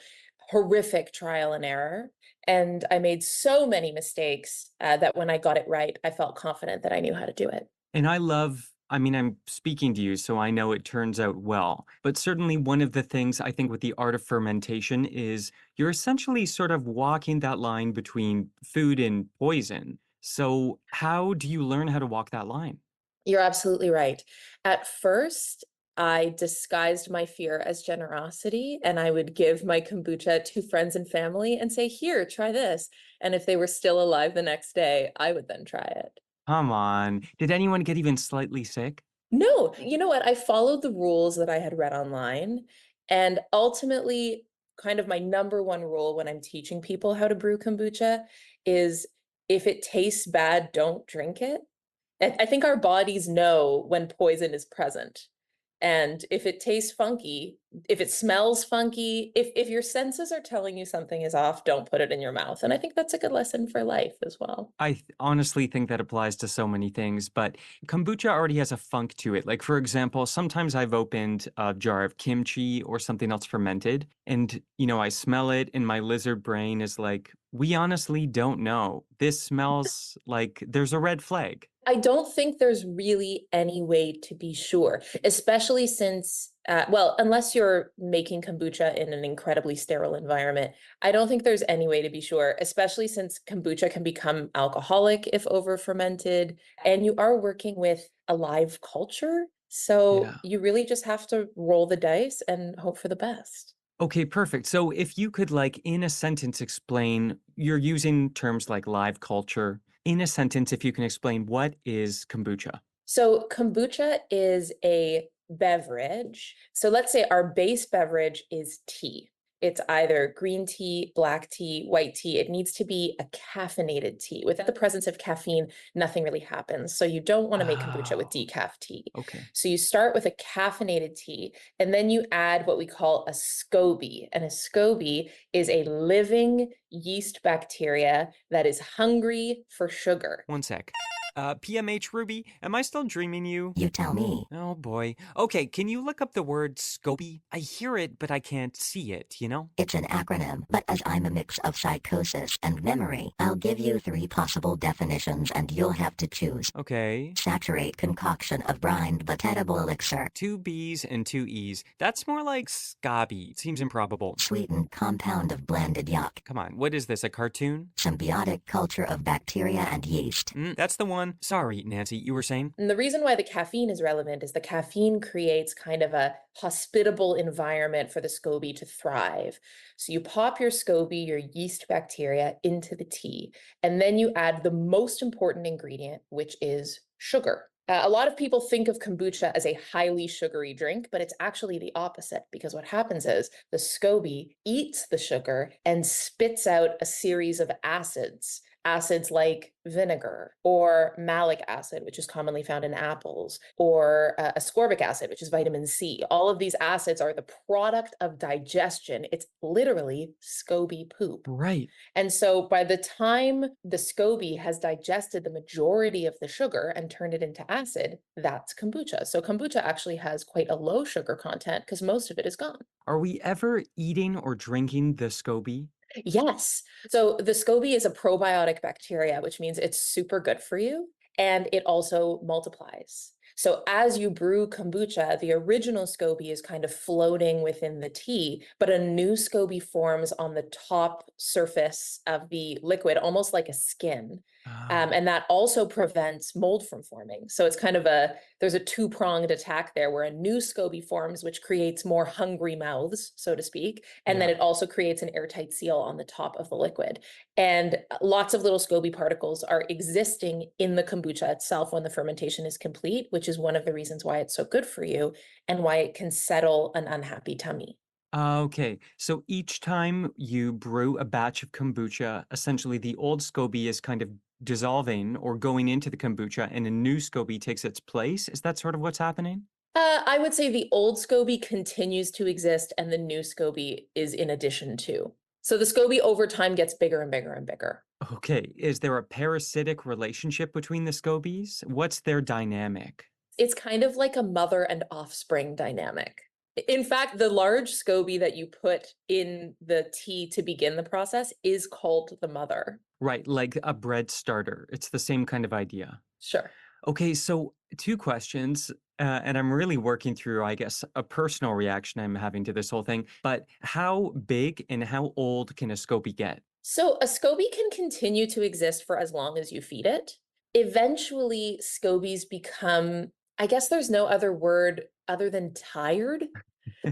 horrific trial and error. And I made so many mistakes that when I got it right, I felt confident that I knew how to do it. And I'm speaking to you, so I know it turns out well. But certainly one of the things I think with the art of fermentation is you're essentially sort of walking that line between food and poison. So how do you learn how to walk that line? You're absolutely right. At first, I disguised my fear as generosity, and I would give my kombucha to friends and family and say, here, try this. And if they were still alive the next day, I would then try it. Come on. Did anyone get even slightly sick? No, you know what? I followed the rules that I had read online. And ultimately, kind of my number one rule when I'm teaching people how to brew kombucha is if it tastes bad, don't drink it. And I think our bodies know when poison is present. And if it tastes funky, if it smells funky, if your senses are telling you something is off, don't put it in your mouth. And I think that's a good lesson for life as well. Honestly think that applies to so many things, but kombucha already has a funk to it. Like, for example, sometimes I've opened a jar of kimchi or something else fermented, and, I smell it, and my lizard brain is like, we honestly don't know. This smells like there's a red flag. I don't think there's really any way to be sure, especially since, unless you're making kombucha in an incredibly sterile environment, I don't think there's any way to be sure, especially since kombucha can become alcoholic if over fermented, and you are working with a live culture. So you really just have to roll the dice and hope for the best. Okay, perfect. So if you could, in a sentence, explain, you're using terms like live culture. In a sentence, if you can explain, what is kombucha? So kombucha is a beverage. So let's say our base beverage is tea. It's either green tea, black tea, white tea. It needs to be a caffeinated tea. Without the presence of caffeine, nothing really happens. So you don't want to make kombucha with decaf tea. Okay. So you start with a caffeinated tea, and then you add what we call a SCOBY. And a SCOBY is a living yeast bacteria that is hungry for sugar. One sec. PMH Ruby, am I still dreaming you? You tell me. Oh boy. Okay, can you look up the word SCOBY? I hear it, but I can't see it, It's an acronym, but as I'm a mix of psychosis and memory, I'll give you 3 possible definitions and you'll have to choose. Okay. Saturate concoction of brined but edible elixir. 2 B's and 2 E's. That's more like SCOBY. Seems improbable. Sweetened compound of blended yuck. Come on, what is this, a cartoon? Symbiotic culture of bacteria and yeast. That's the one. Sorry, Nancy, you were saying? And the reason why the caffeine is relevant is the caffeine creates kind of a hospitable environment for the SCOBY to thrive. So you pop your SCOBY, your yeast bacteria, into the tea, and then you add the most important ingredient, which is sugar. A lot of people think of kombucha as a highly sugary drink, but it's actually the opposite, because what happens is the SCOBY eats the sugar and spits out a series of acids. acids like vinegar or malic acid, which is commonly found in apples, or ascorbic acid, which is vitamin C. All of these acids are the product of digestion. It's literally SCOBY poop. Right. And so by the time the SCOBY has digested the majority of the sugar and turned it into acid, that's kombucha. So kombucha actually has quite a low sugar content because most of it is gone. Are we ever eating or drinking the SCOBY? Yes. So the SCOBY is a probiotic bacteria, which means it's super good for you, and it also multiplies. So as you brew kombucha, the original SCOBY is kind of floating within the tea, but a new SCOBY forms on the top surface of the liquid, almost like a skin. And that also prevents mold from forming. So it's kind of there's a two-pronged attack there where a new SCOBY forms, which creates more hungry mouths, so to speak. And then Yeah. it also creates an airtight seal on the top of the liquid. And lots of little SCOBY particles are existing in the kombucha itself when the fermentation is complete, which is one of the reasons why it's so good for you and why it can settle an unhappy tummy. Okay, so each time you brew a batch of kombucha, essentially the old SCOBY is kind of dissolving or going into the kombucha and a new SCOBY takes its place. Is that sort of what's happening? I would say the old SCOBY continues to exist and the new SCOBY is in addition to. So the SCOBY over time gets bigger and bigger and bigger. Okay, is there a parasitic relationship between the SCOBYs? What's their dynamic? It's kind of like a mother and offspring dynamic. In fact, the large SCOBY that you put in the tea to begin the process is called the mother. Right, like a bread starter. It's the same kind of idea. Sure. Okay, so two questions, and I'm really working through, I guess, a personal reaction I'm having to this whole thing. But how big and how old can a SCOBY get? So a SCOBY can continue to exist for as long as you feed it. Eventually, SCOBYs become, I guess there's no other word other than tired.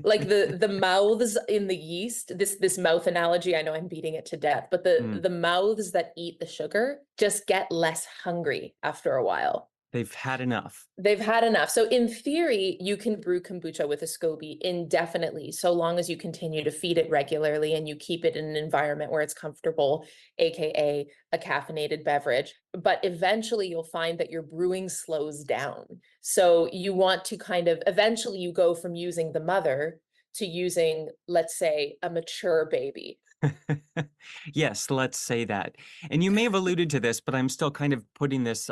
Like the mouths in the yeast, this mouth analogy, I know I'm beating it to death, but the mouths that eat the sugar just get less hungry after a while. They've had enough. They've had enough. So in theory, you can brew kombucha with a SCOBY indefinitely, so long as you continue to feed it regularly and you keep it in an environment where it's comfortable, aka a caffeinated beverage. But eventually you'll find that your brewing slows down. So you want to eventually you go from using the mother to using, let's say, a mature baby. Yes, let's say that. And you may have alluded to this, but I'm still kind of putting this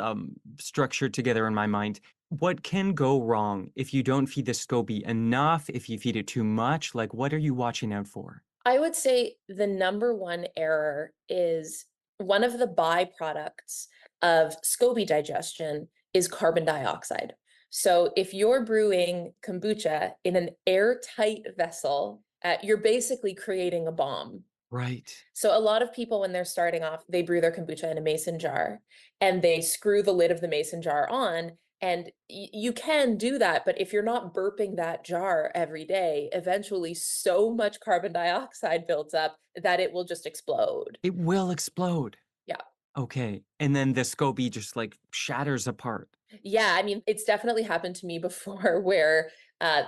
structure together in my mind. What can go wrong if you don't feed the SCOBY enough, if you feed it too much? Like, what are you watching out for? I would say the number one error is one of the byproducts of SCOBY digestion is carbon dioxide. So if you're brewing kombucha in an airtight vessel, you're basically creating a bomb. Right. So a lot of people, when they're starting off, they brew their kombucha in a mason jar and they screw the lid of the mason jar on. And you can do that, but if you're not burping that jar every day, eventually so much carbon dioxide builds up that it will just explode. It will explode. Yeah. Okay. And then the SCOBY just like shatters apart. Yeah, I mean, it's definitely happened to me before where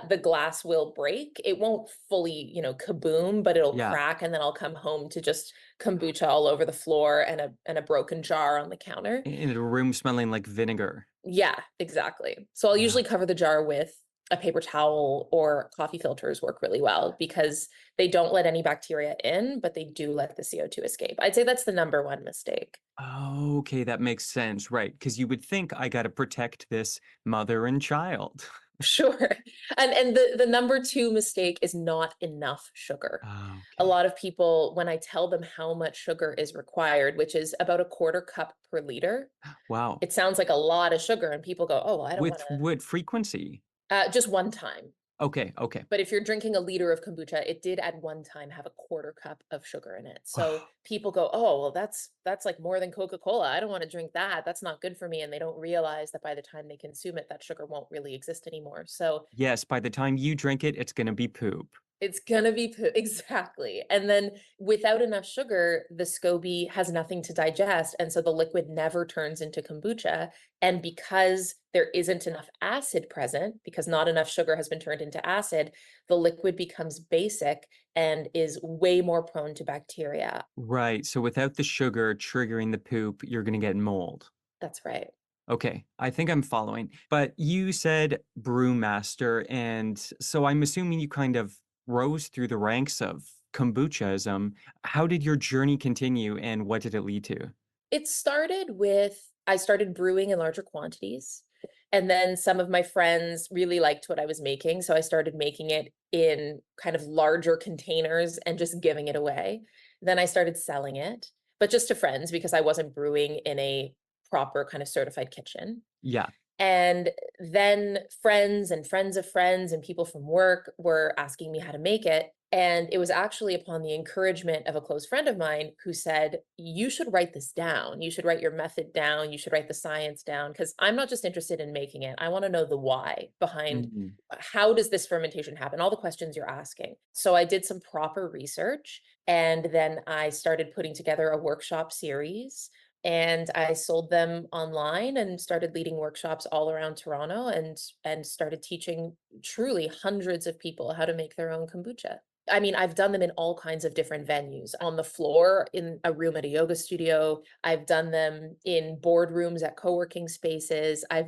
the glass will break. It won't fully, kaboom, but it'll Yeah. crack, and then I'll come home to just kombucha all over the floor and a broken jar on the counter. In a room smelling like vinegar. Yeah, exactly. So I'll usually cover the jar with a paper towel, or coffee filters work really well because they don't let any bacteria in, but they do let the CO2 escape. I'd say that's the number one mistake. Okay, that makes sense. Right. Because you would think I got to protect this mother and child. Sure. And the number two mistake is not enough sugar. Okay. A lot of people, when I tell them how much sugar is required, which is about a quarter cup per liter, Wow. it sounds like a lot of sugar, and people go, "Oh, well, I don't With want what frequency? to." Just one time. Okay. But if you're drinking a liter of kombucha, it did at one time have a quarter cup of sugar in it. So people go, "Oh, well, that's like more than Coca-Cola. I don't want to drink that. That's not good for me." And they don't realize that by the time they consume it, that sugar won't really exist anymore. So Yes, by the time you drink it, it's going to be poop. It's gonna be poo exactly, and then without enough sugar, the SCOBY has nothing to digest, and so the liquid never turns into kombucha, and because there isn't enough acid present, because not enough sugar has been turned into acid, the liquid becomes basic and is way more prone to bacteria. Right. So without the sugar triggering the poop, you're going to get mold. That's right. Okay, I think I'm following. But you said brewmaster, and so I'm assuming you kind of rose through the ranks of kombuchaism. How did your journey continue, and what did it lead to? It started with I started brewing in larger quantities, and then some of my friends really liked what I was making, so I started making it in kind of larger containers and just giving it away. Then I started selling it, but just to friends because I wasn't brewing in a proper kind of certified kitchen. Yeah. And then friends and friends of friends and people from work were asking me how to make it. And it was actually upon the encouragement of a close friend of mine who said, you should write this down. You should write your method down. You should write the science down. Because I'm not just interested in making it. I want to know the why behind Mhm. how does this fermentation happen? All the questions you're asking. So I did some proper research and then I started putting together a workshop series and I sold them online and started leading workshops all around Toronto and started teaching truly hundreds of people how to make their own kombucha. I mean, I've done them in all kinds of different venues, on the floor in a room at a yoga studio. I've done them in boardrooms at co-working spaces. I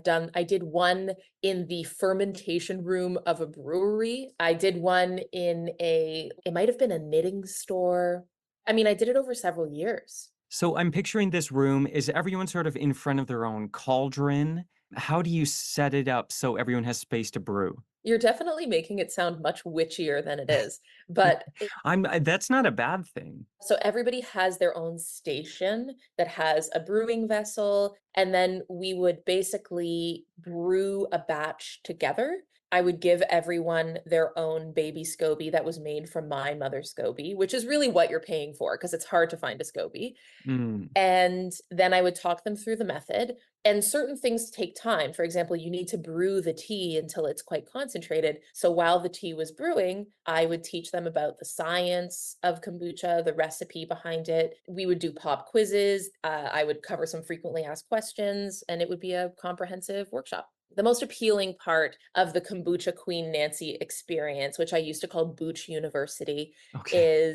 did one in the fermentation room of a brewery. I did one in it might have been a knitting store. I mean, I did it over several years. So I'm picturing this room. Is everyone sort of in front of their own cauldron? How do you set it up so everyone has space to brew? You're definitely making it sound much witchier than it is, but That's not a bad thing. so everybody has their own station that has a brewing vessel, and then we would basically brew a batch together. I would give everyone their own baby SCOBY that was made from my mother's SCOBY, which is really what you're paying for because it's hard to find a SCOBY. Mm. And then I would talk them through the method. And certain things take time. For example, you need to brew the tea until it's quite concentrated. So while the tea was brewing, I would teach them about the science of kombucha, the recipe behind it. We would do pop quizzes. I would cover some frequently asked questions, and it would be a comprehensive workshop. The most appealing part of the Kombucha Queen Nancy experience, which I used to call Booch University, Okay.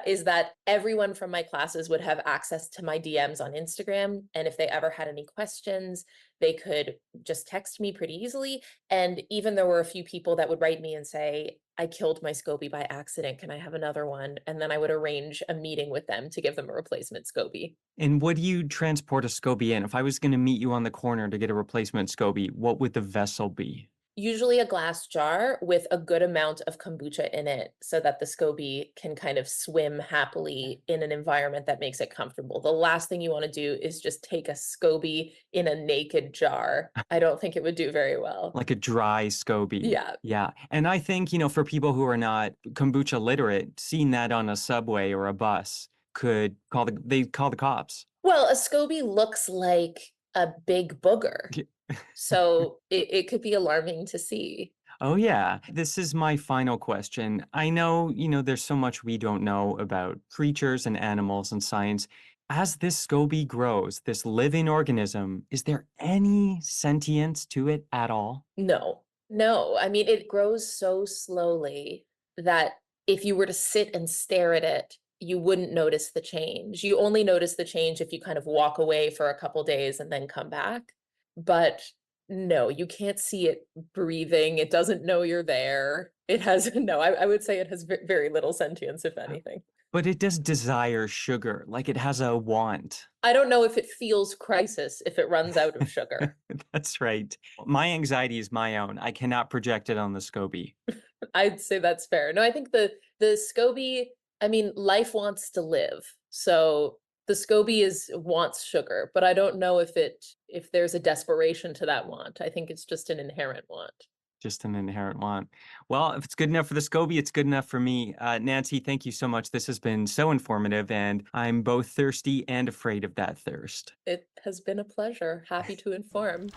is that everyone from my classes would have access to my DMs on Instagram, and if they ever had any questions, they could just text me pretty easily. And even there were a few people that would write me and say, I killed my SCOBY by accident. Can I have another one? And then I would arrange a meeting with them to give them a replacement SCOBY. And what do you transport a SCOBY in? If I was going to meet you on the corner to get a replacement SCOBY, what would the vessel be? Usually a glass jar with a good amount of kombucha in it so that the SCOBY can kind of swim happily in an environment that makes it comfortable. The last thing you want to do is just take a SCOBY in a naked jar. I don't think it would do very well. Like a dry SCOBY. Yeah. Yeah. And I think, for people who are not kombucha literate, seeing that on a subway or a bus they call the cops. Well, a SCOBY looks like a big booger. So it could be alarming to see. Oh, yeah. This is my final question. I know, there's so much we don't know about creatures and animals and science. As this SCOBY grows, this living organism, is there any sentience to it at all? No, no. I mean, it grows so slowly that if you were to sit and stare at it, you wouldn't notice the change. You only notice the change if you kind of walk away for a couple days and then come back. But no, you can't see it breathing. It doesn't know you're there. It has no, I would say it has very little sentience, if anything. But it does desire sugar, like it has a want. I don't know if it feels crisis if it runs out of sugar. That's right. My anxiety is my own. I cannot project it on the SCOBY. I'd say that's fair. No, I think the SCOBY, I mean, life wants to live. So the SCOBY wants sugar, but I don't know if there's a desperation to that want. I think it's just an inherent want. Just an inherent want. Well, if it's good enough for the SCOBY, it's good enough for me. Nancy, thank you so much. This has been so informative, and I'm both thirsty and afraid of that thirst. It has been a pleasure. Happy to inform.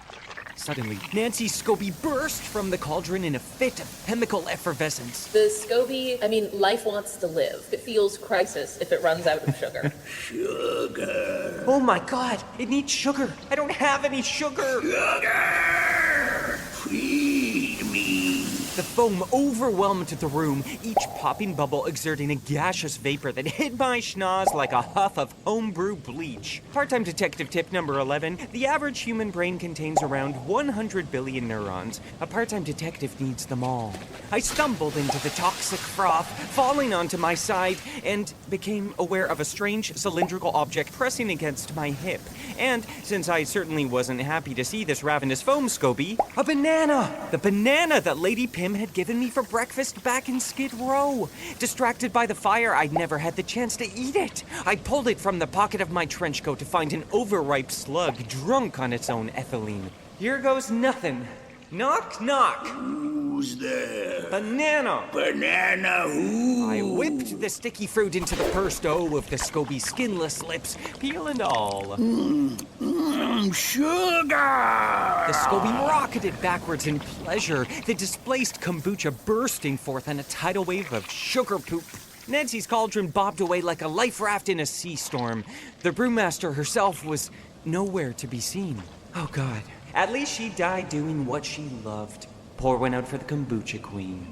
Suddenly, Nancy's SCOBY burst from the cauldron in a fit of chemical effervescence. The SCOBY, I mean, life wants to live. It feels crisis if it runs out of sugar. Sugar. Oh my god, it needs sugar. I don't have any sugar. Sugar! Feed me. The foam overwhelmed the room, each popping bubble exerting a gaseous vapor that hid my schnoz like a huff of homebrew bleach. Part-time detective tip number 11. The average human brain contains around 100 billion neurons. A part-time detective needs them all. I stumbled into the toxic froth, falling onto my side, and became aware of a strange cylindrical object pressing against my hip. And, since I certainly wasn't happy to see this ravenous foam SCOBY, a banana! The banana that Lady Pim had given me for breakfast back in Skid Row. Distracted by the fire, I'd never had the chance to eat it. I pulled it from the pocket of my trench coat to find an overripe slug drunk on its own ethylene. Here goes nothing. Knock, knock. Who's there? Banana. Banana who? I whipped the sticky fruit into the pursed O of the SCOBY's skinless lips, peel and all. Sugar! The SCOBY rocketed backwards in pleasure, the displaced kombucha bursting forth in a tidal wave of sugar poop. Nancy's cauldron bobbed away like a life raft in a sea storm. The brewmaster herself was nowhere to be seen. Oh God. At least she died doing what she loved. Pour one out for the kombucha queen.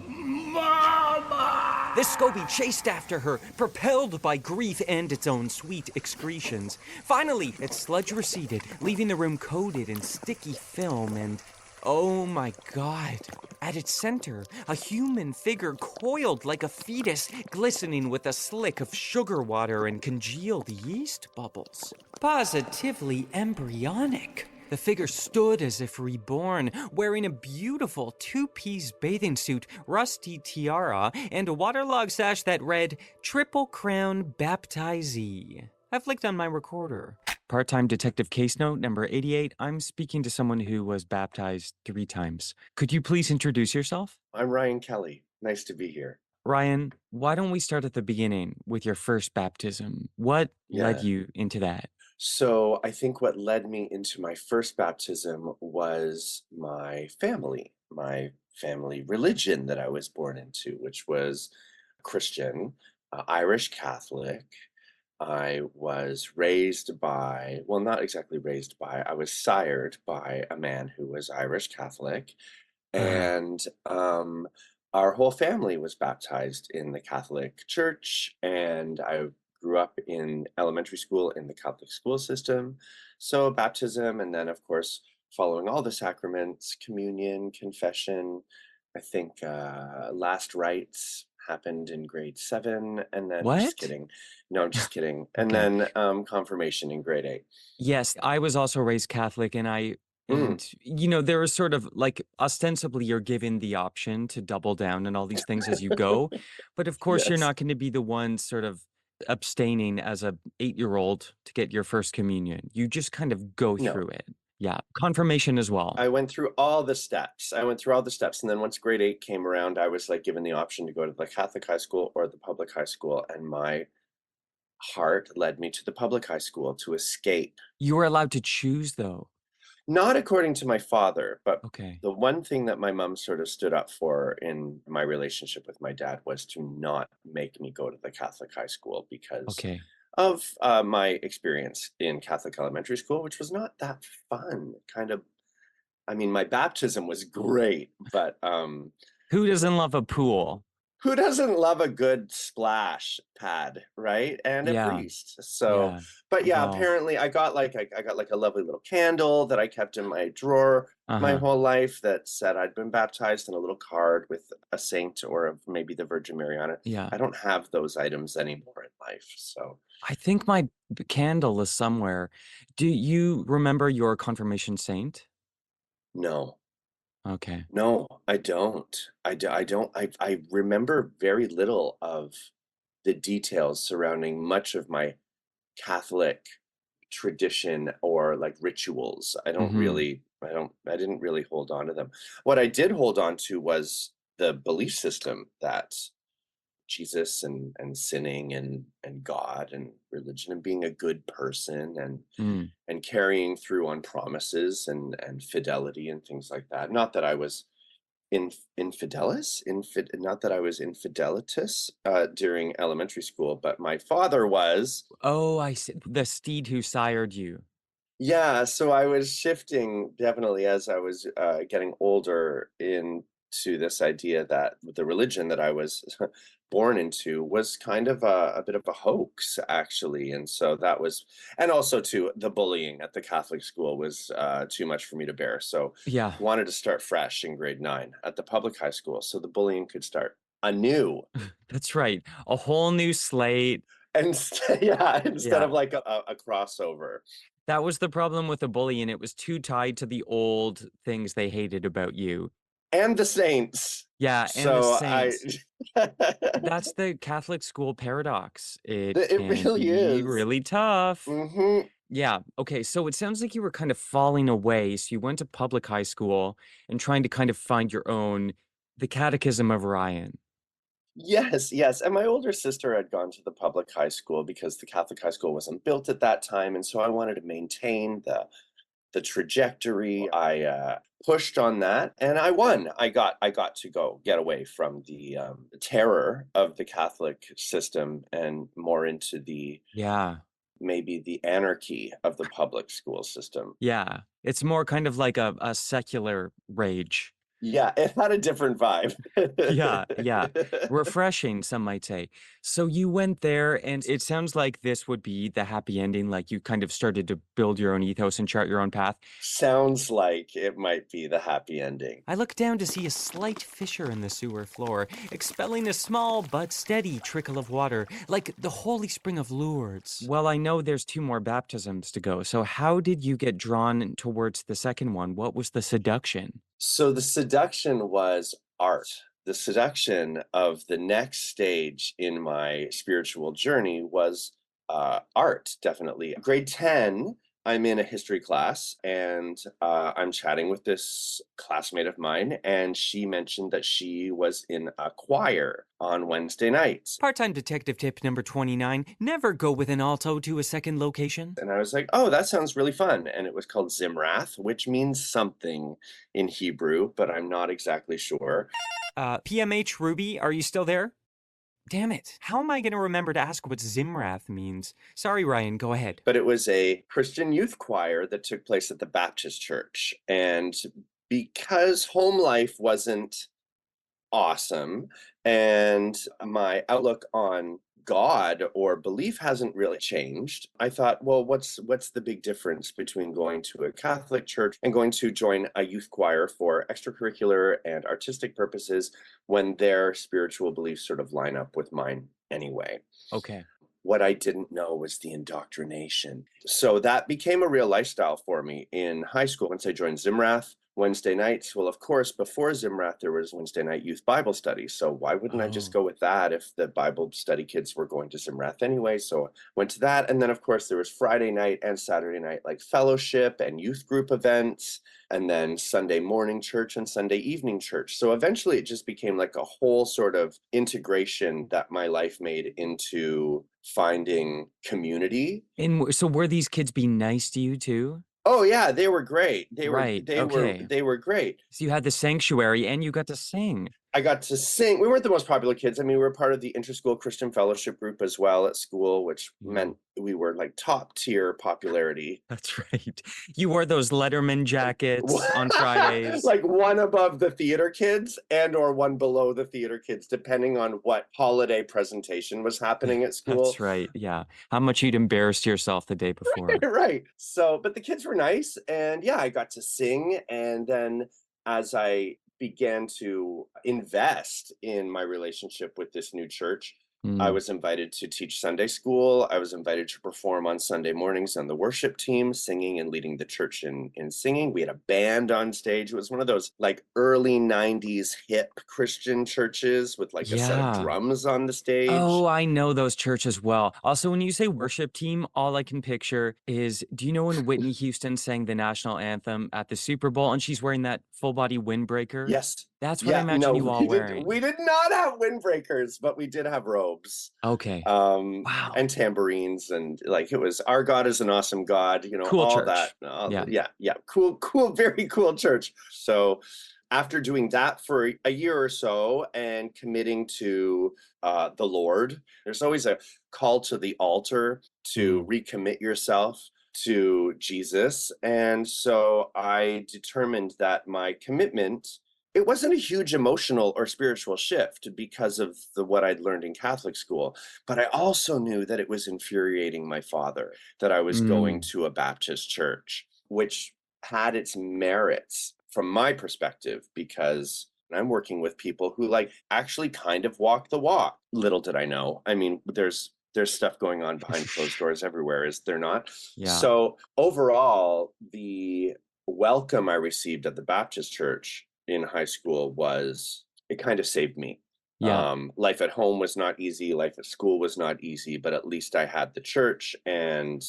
Mama! The SCOBY chased after her, propelled by grief and its own sweet excretions. Finally, its sludge receded, leaving the room coated in sticky film and... oh my God. At its center, a human figure coiled like a fetus, glistening with a slick of sugar water and congealed yeast bubbles. Positively embryonic. The figure stood as if reborn, wearing a beautiful two-piece bathing suit, rusty tiara, and a waterlogged sash that read, Triple Crown Baptizee. I flicked on my recorder. Part-time detective case note number 88. I'm speaking to someone who was baptized 3 times. Could you please introduce yourself? I'm Ryan Kelly. Nice to be here. Ryan, why don't we start at the beginning with your first baptism? What led you into that? So I think what led me into my first baptism was my family religion that I was born into, which was Christian, Irish Catholic. I was raised by, well, not exactly raised by, I was sired by a man who was Irish Catholic. And our whole family was baptized in the Catholic Church, and I grew up in elementary school in the Catholic school system. So baptism, and then of course, following all the sacraments, communion, confession, I think last rites happened in grade 7, and then just kidding. No, I'm just kidding. And then confirmation in grade 8. Yes, I was also raised Catholic, and you know, there is sort of like ostensibly you're given the option to double down and all these things as you go. But of course, you're not going to be the one sort of abstaining as a 8-year-old to get your first communion. You just kind of go through it. Yeah. Confirmation as well. I went through all the steps. And then once grade 8 came around, I was like given the option to go to the Catholic high school or the public high school. And my heart led me to the public high school to escape. You were allowed to choose though. Not according to my father, but the one thing that my mom sort of stood up for in my relationship with my dad was to not make me go to the Catholic high school because of my experience in Catholic elementary school, which was not that fun. I mean, my baptism was great, but who doesn't love a pool? Who doesn't love a good splash pad, right? And a priest. So, but apparently I got like a lovely little candle that I kept in my drawer my whole life that said I'd been baptized, and a little card with a saint or maybe the Virgin Mary on it. I don't have those items anymore in life. So I think my candle is somewhere. Do you remember your confirmation saint? No. Okay. No, I don't. I remember very little of the details surrounding much of my Catholic tradition or like rituals. I don't really I didn't really hold on to them. What I did hold on to was the belief system that Jesus and sinning and God and religion and being a good person Mm. and carrying through on promises and fidelity and things like that. Not that I was not that I was infidelitous during elementary school, but my father was. Oh, I see. The steed who sired you. Yeah, so I was shifting definitely as I was getting older into this idea that the religion that I was born into was kind of a bit of a hoax, actually. And so that was, and also too, the bullying at the Catholic school was too much for me to bear. So Yeah. wanted to start fresh in grade 9 at the public high school, so the bullying could start anew. That's right. A whole new slate. And yeah, instead Yeah. of like a crossover. That was the problem with the bully, and it was too tied to the old things they hated about you. And the saints. Yeah, and the So saints. That's the Catholic school paradox. It It can really be is. really tough. Mhm. Yeah. Okay. So it sounds like you were kind of falling away. So you went to public high school and trying to kind of find your own, the Catechism of Orion. Yes, yes, and my older sister had gone to the public high school because the Catholic high school wasn't built at that time, and so I wanted to maintain the trajectory. I pushed on that, and I won. I got to go get away from the terror of the Catholic system and more into the Yeah. maybe the anarchy of the public school system. Yeah. It's more kind of like a secular rage. Yeah, it had a different vibe. Yeah, yeah. Refreshing, some might say. So you went there, and it sounds like this would be the happy ending, like you kind of started to build your own ethos and chart your own path. Sounds like it might be the happy ending. I look down to see a slight fissure in the sewer floor, expelling a small but steady trickle of water, like the Holy Spring of Lourdes. Well, I know there's 2 more baptisms to go, so how did you get drawn towards the second one? What was the seduction? So the seduction was art. The seduction of the next stage in my spiritual journey was art, definitely. Grade 10, I'm in a history class and I'm chatting with this classmate of mine, and she mentioned that she was in a choir on Wednesday nights. Part-time detective tip number 29, never go with an alto to a second location. And I was like, oh, that sounds really fun. And it was called Zimrath, which means something in Hebrew, but I'm not exactly sure. PMH Ruby, are you still there? Damn it. How am I going to remember to ask what Zimrath means? Sorry, Ryan, go ahead. But it was a Christian youth choir that took place at the Baptist church. And because home life wasn't awesome and my outlook on God or belief hasn't really changed, I thought, well, what's the big difference between going to a Catholic church and going to join a youth choir for extracurricular and artistic purposes when their spiritual beliefs sort of line up with mine anyway? Okay. What I didn't know was the indoctrination. So that became a real lifestyle for me in high school. Once I joined Zimrath, Wednesday nights, well, of course, before Zimrath, there was Wednesday night youth Bible study. So why wouldn't I just go with that if the Bible study kids were going to Zimrath anyway? So I went to that. And then, of course, there was Friday night and Saturday night, like fellowship and youth group events, and then Sunday morning church and Sunday evening church. So eventually it just became like a whole sort of integration that my life made into finding community. And so were these kids being nice to you too? Oh yeah, they were great. They Right, okay. were great. So you had the sanctuary and you got to sing. I got to sing. We weren't the most popular kids. I mean, we were part of the interschool Christian fellowship group as well at school, which meant we were like top tier popularity. That's right. You wore those Letterman jackets on Fridays. Like one above the theater kids and or one below the theater kids, depending on what holiday presentation was happening at school. That's right. Yeah. How much you'd embarrassed yourself the day before. Right. So, but the kids were nice. And yeah, I got to sing. And then as I began to invest in my relationship with this new church, I Mm. was invited to teach Sunday school. I was invited to perform on Sunday mornings on the worship team, singing and leading the church in singing. We had a band on stage. It was one of those like early 90s hip Christian churches with like a set of Yeah. drums on the stage. Oh, I know those churches well. Also, when you say worship team, all I can picture is, do you know when Whitney Houston sang the national anthem at the Super Bowl and she's wearing that full body windbreaker? Yes. That's what I Yeah, imagine no, you all we wearing. did not have windbreakers, but we did have robes. Okay. Wow. Wow. And tambourines, and like it was our God is an awesome God, you know, Cool all church. that. Yeah. Yeah. Cool, very cool church. So after doing that for a year or so and committing to the Lord, there's always a call to the altar to recommit yourself to Jesus. And so I determined that my commitment, it wasn't a huge emotional or spiritual shift because of what I'd learned in Catholic school, but I also knew that it was infuriating my father that I was going Mm. to a Baptist church, which had its merits from my perspective, because I'm working with people who like actually kind of walk the walk. Little did I know. I mean, there's stuff going on behind closed doors everywhere, is there not? Yeah. So overall, the welcome I received at the Baptist church in high school it kind of saved me. Yeah. Life at home was not easy. Life at school was not easy, but at least I had the church and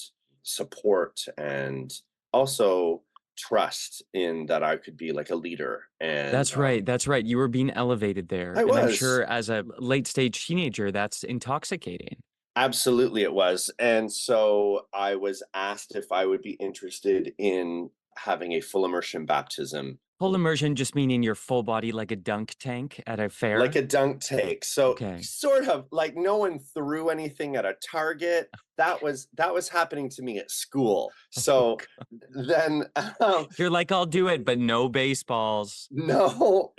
support, and also trust in that I could be like a leader. And That's right. That's right. You were being elevated there. I And I'm was. sure as a late stage teenager, that's intoxicating. Absolutely, it was. And so I was asked if I would be interested in having a full immersion baptism. Full immersion just meaning your full body like a dunk tank at a fair? Like a dunk tank. So Okay. sort of like no one threw anything at a target. That was happening to me at school. So then You're like, I'll do it, but no baseballs. no,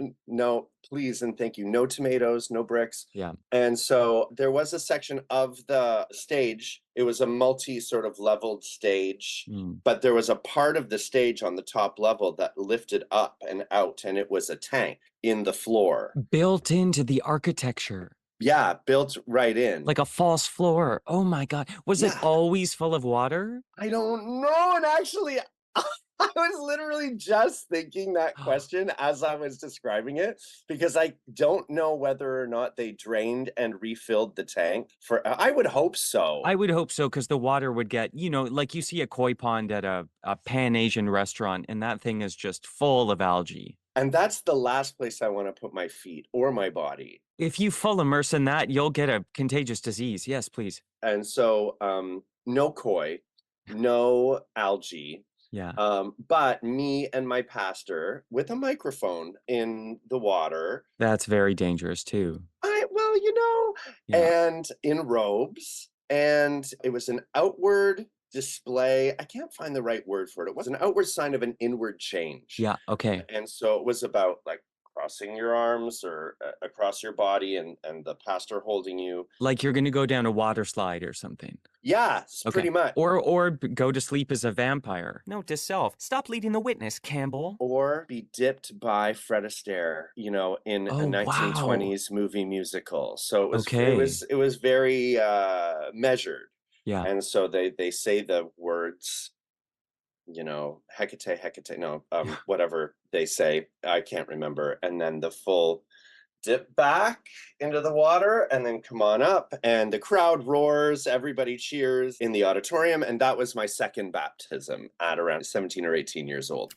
please and thank you. No tomatoes, no bricks. Yeah. And so there was a section of the stage. It was a multi sort of leveled stage, but there was a part of the stage on the top level that lifted up and out, and it was a tank in the floor. Built into the architecture. Yeah, built right in. Like a false floor. Oh my God. Was it Yeah. always full of water? I don't know. And actually, I was literally just thinking that question as I was describing it, because I don't know whether or not they drained and refilled the tank. I would hope so. I would hope so, because the water would get, you know, like you see a koi pond at a Pan-Asian restaurant, and that thing is just full of algae. And that's the last place I want to put my feet or my body. If you full immerse in that, you'll get a contagious disease. Yes, please. And so no koi, no algae. Yeah. But me and my pastor with a microphone in the water. That's very dangerous too. Well, you know, and in robes. And it was an outward display. I can't find the right word for it. It was an outward sign of an inward change. Yeah. Okay. And so it was about like crossing your arms or across your body, and the pastor holding you. Like you're going to go down a water slide or something. Yeah, pretty much. Or go to sleep as a vampire. Note to self, stop leading the witness, Campbell. Or be dipped by Fred Astaire, you know, in a 1920s movie musical. So it was very measured. Yeah. And so they say the words, you know, Hecate, no, whatever they say, I can't remember. And then the full dip back into the water and then come on up, and the crowd roars, everybody cheers in the auditorium. And that was my second baptism at around 17 or 18 years old.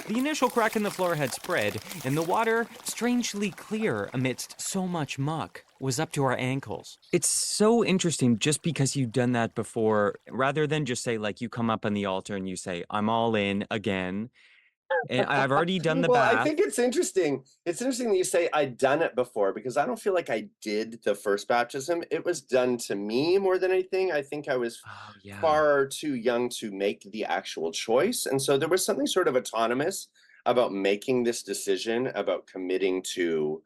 The initial crack in the floor had spread, and the water, strangely clear amidst so much muck, was up to our ankles. It's so interesting just because you've done that before, rather than just say, like, you come up on the altar and you say, I'm all in again. And I've already done the bath. I think it's interesting. It's interesting that you say I'd done it before, because I don't feel like I did the first baptism. It was done to me more than anything. I think I was far too young to make the actual choice. And so there was something sort of autonomous about making this decision, about committing to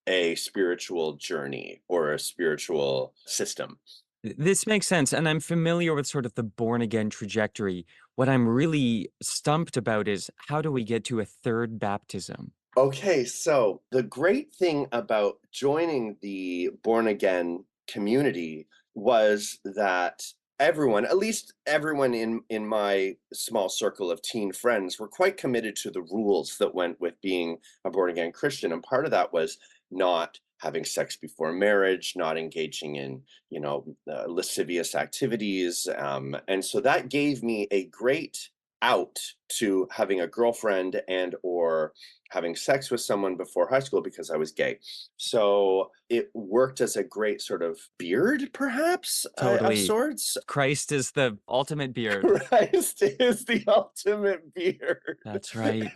a spiritual journey or a spiritual system. This makes sense, and I'm familiar with sort of the born again trajectory. What I'm really stumped about is, how do we get to a third baptism? Okay, so the great thing about joining the born again community was that everyone, at least everyone in my small circle of teen friends, were quite committed to the rules that went with being a born again Christian. And part of that was not having sex before marriage, not engaging in, lascivious activities. And so that gave me a great out to having a girlfriend and or having sex with someone before high school because I was gay. So it worked as a great sort of beard, perhaps, of Totally. sorts. Christ is the ultimate beard. Christ is the ultimate beard. That's right.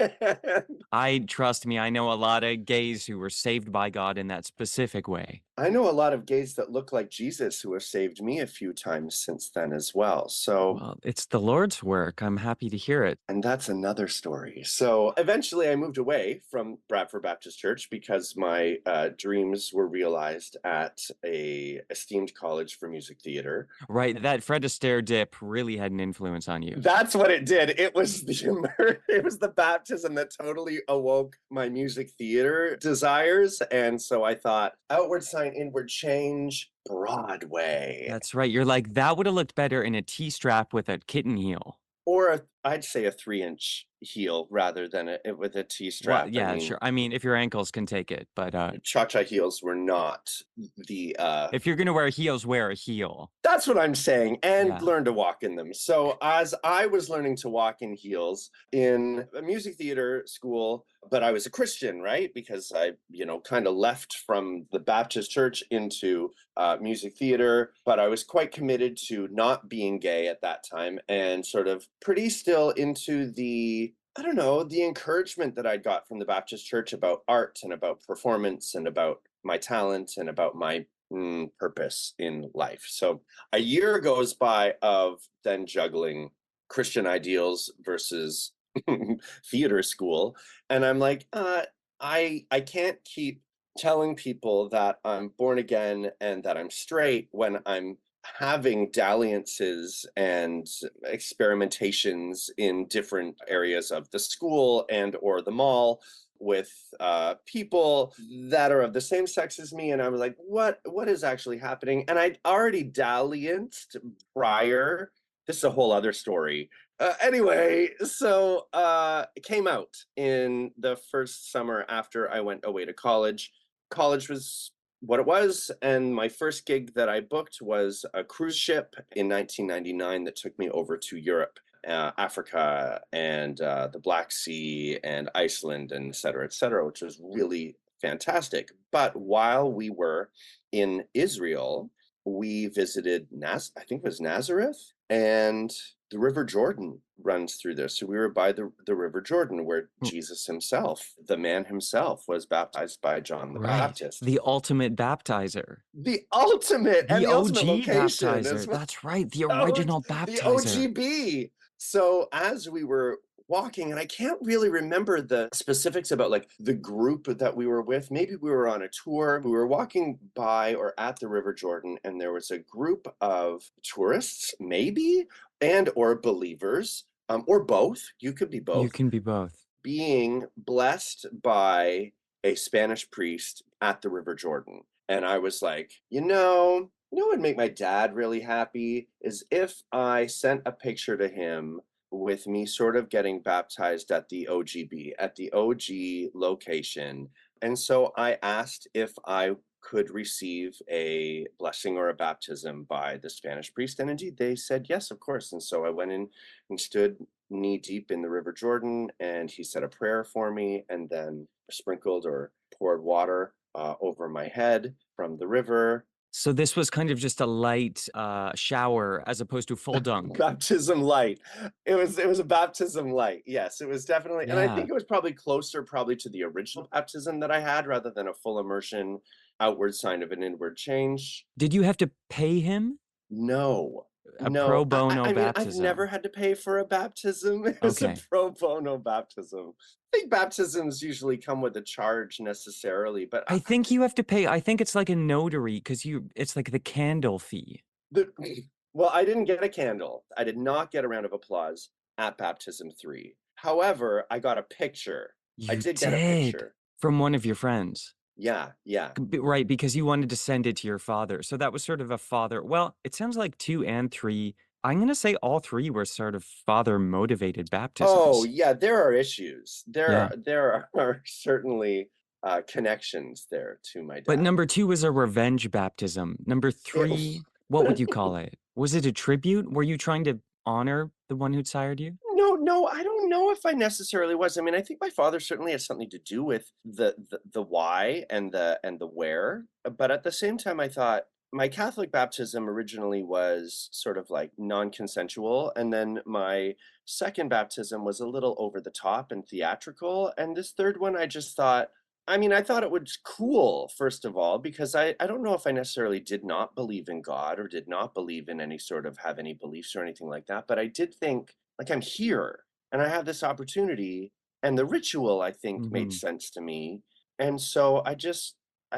And Trust me, I know a lot of gays who were saved by God in that specific way. I know a lot of gays that look like Jesus who have saved me a few times since then as well. So, Well, it's the Lord's work. I'm happy to hear it. and that's another story. So eventually I moved away from Bradford Baptist Church because my dreams were realized at a esteemed college for music theater. Right, that Fred Astaire dip really had an influence on you. That's what it did. It was it was the baptism that totally awoke my music theater desires. And so I thought, outward sign, inward change, Broadway. That's right. You're like, that would have looked better in a T-strap with a kitten heel. Or I'd say a 3-inch heel rather than with a T-strap. Well, yeah, sure. I mean, if your ankles can take it, but Cha-cha heels were not the if you're gonna wear heels, wear a heel. That's what I'm saying, and Yeah. learn to walk in them. So as I was learning to walk in heels in a music theater school, but I was a Christian, right? Because I, kind of left from the Baptist church into music theater, but I was quite committed to not being gay at that time and sort of pretty still into the encouragement that I got from the Baptist church about art and about performance and about my talent and about my purpose in life. So a year goes by of then juggling Christian ideals versus theater school. And I'm like, I can't keep telling people that I'm born again and that I'm straight when I'm having dalliances and experimentations in different areas of the school and or the mall with people that are of the same sex as me. And I was like, what is actually happening? And I'd already dallianced prior. This is a whole other story. Anyway, so it came out in the first summer after I went away to college. College was what it was, and my first gig that I booked was a cruise ship in 1999 that took me over to Europe, Africa, and the Black Sea, and Iceland, and et cetera, which was really fantastic. But while we were in Israel, we visited I think it was Nazareth, and the River Jordan runs through there. So we were by the River Jordan where Jesus himself, the man himself, was baptized by John the Baptist. The ultimate baptizer. The ultimate and the ultimate OG location baptizer. as well. That's right. The original baptizer. The OGB. So as we were walking, and I can't really remember the specifics about like the group that we were with. Maybe we were on a tour. We were walking by or at the River Jordan, and there was a group of tourists, maybe, and or believers, or both. You could be both. You can be both. Being blessed by a Spanish priest at the River Jordan. And I was like, what would make my dad really happy is if I sent a picture to him with me sort of getting baptized at the OGB, at the OG location. And so I asked if I could receive a blessing or a baptism by the Spanish priest. And indeed, they said yes, of course. And so I went in and stood knee deep in the River Jordan, and he said a prayer for me and then sprinkled or poured water over my head from the river. So this was kind of just a light shower as opposed to full dunk. Baptism light. It was a baptism light. Yes, it was definitely. And I think it was probably closer to the original baptism that I had rather than a full immersion, outward sign of an inward change. Did you have to pay him? No. Pro bono I mean, baptism. I've never had to pay for a baptism. It was a pro bono baptism. I think baptisms usually come with a charge necessarily, but I think you have to pay. I think it's like a notary because it's like the candle fee. Well, I didn't get a candle. I did not get a round of applause at baptism 3. However, I got a picture. I did get a picture from one of your friends. Yeah, yeah. Right, because you wanted to send it to your father. So that was sort of a father. Well, it sounds like 2 and 3. I'm going to say all 3 were sort of father motivated Oh, baptisms. yeah, there are issues. Yeah. There are certainly, connections there to my But dad. number 2 was a revenge baptism. Number It 3, what would you call it? Was it a tribute? Were you trying to honor the one who'd sired you? No, no, I don't know if I necessarily was. I mean, I think my father certainly had something to do with the why and the where. But at the same time, I thought my Catholic baptism originally was sort of like non-consensual, and then my second baptism was a little over the top and theatrical. And this third one, I just thought, I mean, I thought it was cool, first of all, because I don't know if I necessarily did not believe in God or did not believe in any sort of have any beliefs or anything like that. But I did think, like, I'm here and I have this opportunity. And the ritual, I think, made Mhm. sense to me. And so I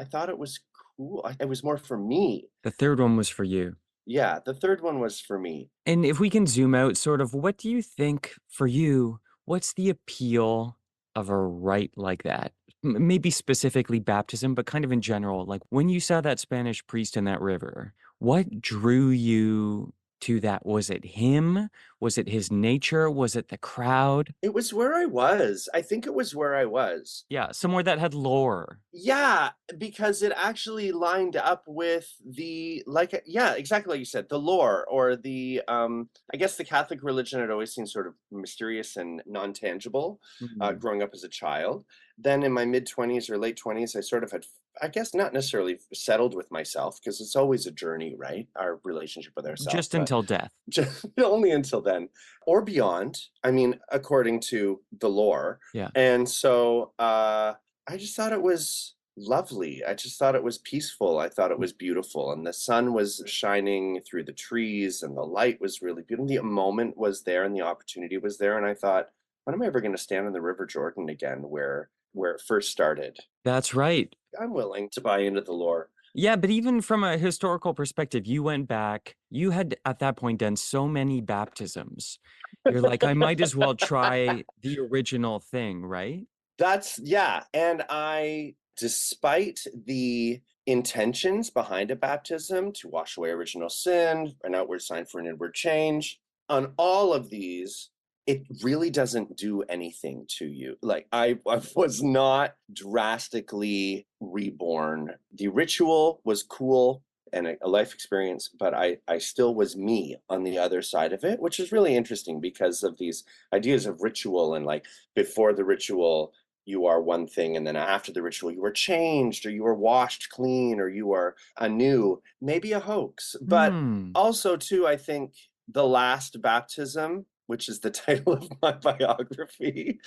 thought it was cool. It was more for me. The third one was for you. Yeah, the third one was for me. And if we can zoom out, sort of, what do you think for you? What's the appeal of a rite like that? Maybe specifically baptism, but kind of in general. Like when you saw that Spanish priest in that river, what drew you to that? Was it him? Was it his nature? Was it the crowd? It was where I was. I think it was where I was. Yeah, somewhere that had lore. Yeah, because it actually lined up with the like yeah, exactly like you said, the lore or the I guess the Catholic religion had always seemed sort of mysterious and non-tangible Mhm. growing up as a child. Then in my mid-20s or late 20s, I sort of had I guess not necessarily settled with myself because it's always a journey, right? Our relationship with ourselves, Just but until death. just only until then or beyond. I mean, according to the lore. Yeah. And so I just thought it was lovely. I just thought it was peaceful. I thought it was beautiful. And the sun was shining through the trees and the light was really beautiful. The moment was there and the opportunity was there. And I thought, when am I ever going to stand on the River Jordan again where it first started? That's right. I'm willing to buy into the lore. Yeah, but even from a historical perspective, you went back, you had at that point done so many baptisms. You're like, I might as well try the original thing, right? That's yeah, and I despite the intentions behind a baptism to wash away original sin, an outward sign for an inward change, on all of these, it really doesn't do anything to you. Like I was not drastically reborn. The ritual was cool and a life experience, but I still was me on the other side of it, which is really interesting because of these ideas of ritual and like before the ritual you are one thing and then after the ritual you are changed or you are washed clean or you are anew, maybe a hoax. But Hmm. also too, I think the last baptism, which is the title of my biography,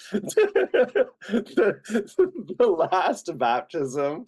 the last baptism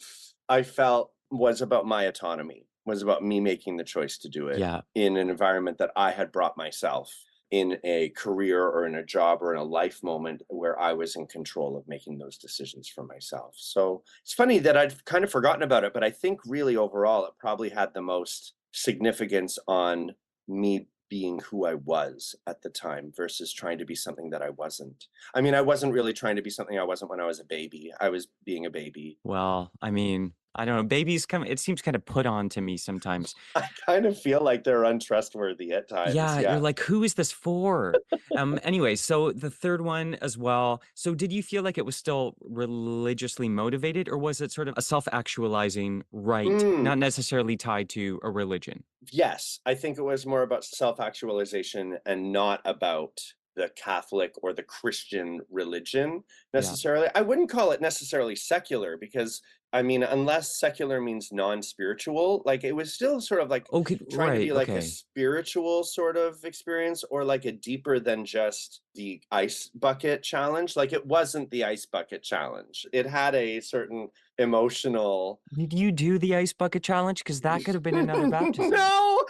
I felt was about my autonomy, was about me making the choice to do it Yeah. in an environment that I had brought myself in a career or in a job or in a life moment where I was in control of making those decisions for myself. So it's funny that I'd kind of forgotten about it, but I think really overall it probably had the most significance on me being who I was at the time versus trying to be something that I wasn't. I mean, I wasn't really trying to be something I wasn't when I was a baby. I was being a baby. Well, I mean, I don't know. Babies come, it seems kind of put on to me sometimes. I kind of feel like they're untrustworthy at times. Yeah, you're Yeah. like, who is this for? Anyway, so the third one as well. So did you feel like it was still religiously motivated, or was it sort of a self-actualizing right, Mm. not necessarily tied to a religion? Yes, I think it was more about self-actualization and not about the Catholic or the Christian religion Yeah. necessarily. I wouldn't call it necessarily secular because I mean, unless secular means non-spiritual, like it was still sort of like Okay, trying to right, be like a okay. spiritual sort of experience or like a deeper than just the ice bucket challenge. Like it wasn't the ice bucket challenge. It had a certain emotional Did you do the ice bucket challenge? Because that could have been another baptism. no.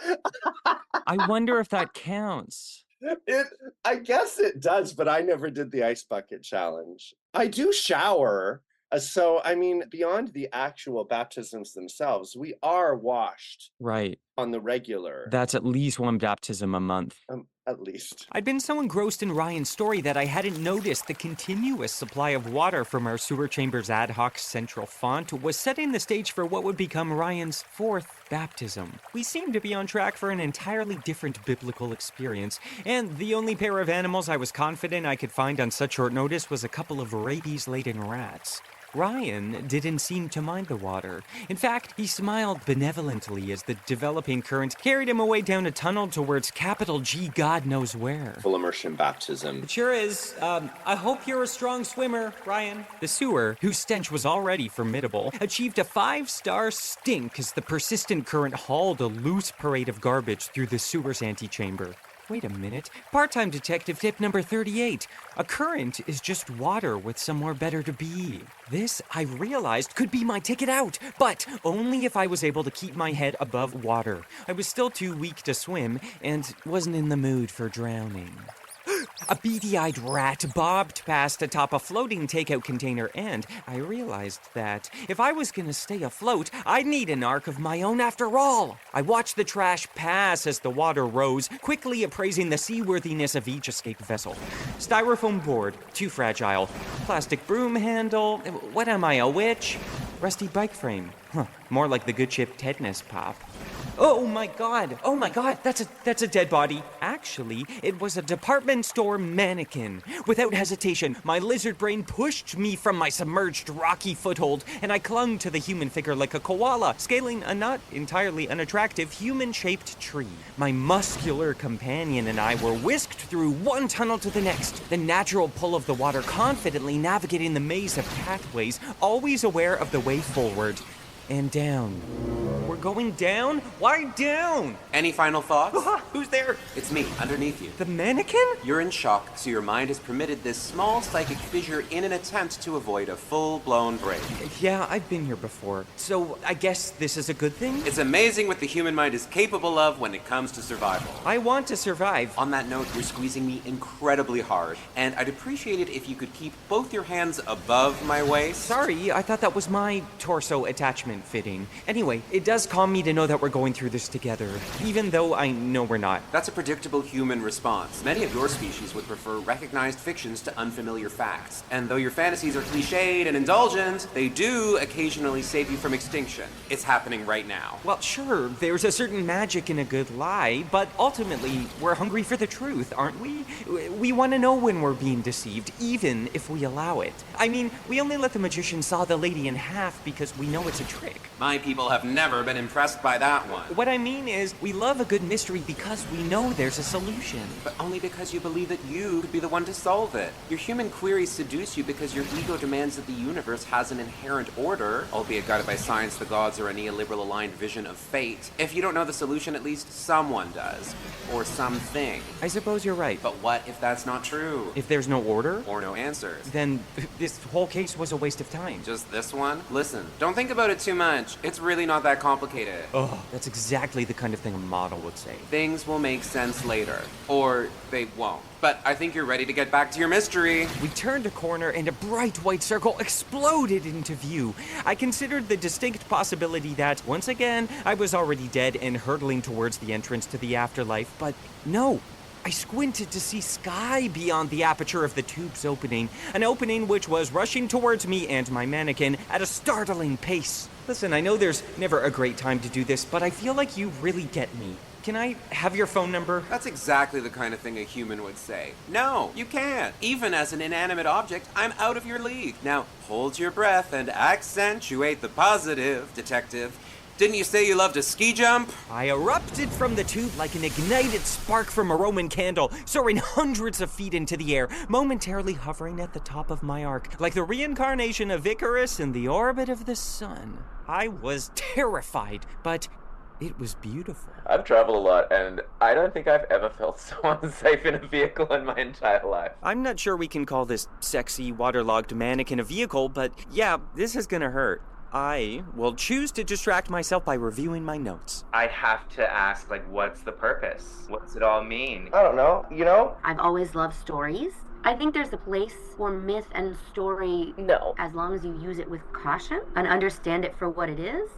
I wonder if that counts. It I guess it does, but I never did the ice bucket challenge. I do shower. So I mean, beyond the actual baptisms themselves, we are washed Right. on the regular. That's at least one baptism a month. at least. I'd been so engrossed in Ryan's story that I hadn't noticed the continuous supply of water from our sewer chamber's ad hoc central font was setting the stage for what would become Ryan's fourth baptism. We seemed to be on track for an entirely different biblical experience, and the only pair of animals I was confident I could find on such short notice was a couple of rabies-laden rats. Ryan didn't seem to mind the water. In fact, he smiled benevolently as the developing current carried him away down a tunnel towards capital G God knows where. Full immersion baptism. It sure is. I hope you're a strong swimmer, Ryan. The sewer, whose stench was already formidable, achieved a 5-star stink as the persistent current hauled a loose parade of garbage through the sewer's antechamber. Wait a minute. Part-time detective tip number 38. A current is just water with somewhere better to be. This, I realized, could be my ticket out, but only if I was able to keep my head above water. I was still too weak to swim and wasn't in the mood for drowning. A beady-eyed rat bobbed past atop a floating takeout container, and I realized that if I was going to stay afloat, I'd need an ark of my own after all. I watched the trash pass as the water rose, quickly appraising the seaworthiness of each escape vessel. Styrofoam board, too fragile. Plastic broom handle, what am I, a witch? Rusty bike frame, more like the good ship Tetanus Pop. Oh my god, that's a dead body. Actually, it was a department store mannequin. Without hesitation, my lizard brain pushed me from my submerged rocky foothold, and I clung to the human figure like a koala, scaling a not entirely unattractive human-shaped tree. My muscular companion and I were whisked through one tunnel to the next, the natural pull of the water confidently navigating the maze of pathways, always aware of the way forward. And down. We're going down? Why down? Any final thoughts? Who's there? It's me, underneath you. The mannequin? You're in shock, so your mind has permitted this small psychic fissure in an attempt to avoid a full-blown break. Yeah, I've been here before. So I guess this is a good thing? It's amazing what the human mind is capable of when it comes to survival. I want to survive. On that note, you're squeezing me incredibly hard, and I'd appreciate it if you could keep both your hands above my waist. Sorry, I thought that was my torso attachment fitting. Anyway, it does calm me to know that we're going through this together, even though I know we're not. That's a predictable human response. Many of your species would prefer recognized fictions to unfamiliar facts. And though your fantasies are cliched and indulgent, they do occasionally save you from extinction. It's happening right now. Well, sure, there's a certain magic in a good lie, but ultimately, we're hungry for the truth, aren't we? We want to know when we're being deceived, even if we allow it. I mean, we only let the magician saw the lady in half because we know it's a trick. My people have never been impressed by that one. What I mean is, we love a good mystery because we know there's a solution. But only because you believe that you could be the one to solve it. Your human queries seduce you because your ego demands that the universe has an inherent order, albeit guided by science, the gods, or a neoliberal-aligned vision of fate. If you don't know the solution, at least someone does. Or something. I suppose you're right. But what if that's not true? If there's no order? Or no answers? Then this whole case was a waste of time. Just this one? Listen, don't think about it too much. It's really not that complicated. Oh, that's exactly the kind of thing a model would say. Things will make sense later. Or they won't. But I think you're ready to get back to your mystery. We turned a corner and a bright white circle exploded into view. I considered the distinct possibility that, once again, I was already dead and hurtling towards the entrance to the afterlife, but no. I squinted to see sky beyond the aperture of the tube's opening, an opening which was rushing towards me and my mannequin at a startling pace. Listen, I know there's never a great time to do this, but I feel like you really get me. Can I have your phone number? That's exactly the kind of thing a human would say. No, you can't. Even as an inanimate object, I'm out of your league. Now, hold your breath and accentuate the positive, detective. Didn't you say you loved a ski jump? I erupted from the tube like an ignited spark from a Roman candle, soaring hundreds of feet into the air, momentarily hovering at the top of my arc, like the reincarnation of Icarus in the orbit of the sun. I was terrified, but it was beautiful. I've traveled a lot, and I don't think I've ever felt so unsafe in a vehicle in my entire life. I'm not sure we can call this sexy, waterlogged mannequin a vehicle, but yeah, this is gonna hurt. I will choose to distract myself by reviewing my notes. I have to ask, what's the purpose? What's it all mean? I don't know, I've always loved stories. I think there's a place for myth and story. No. As long as you use it with caution and understand it for what it is.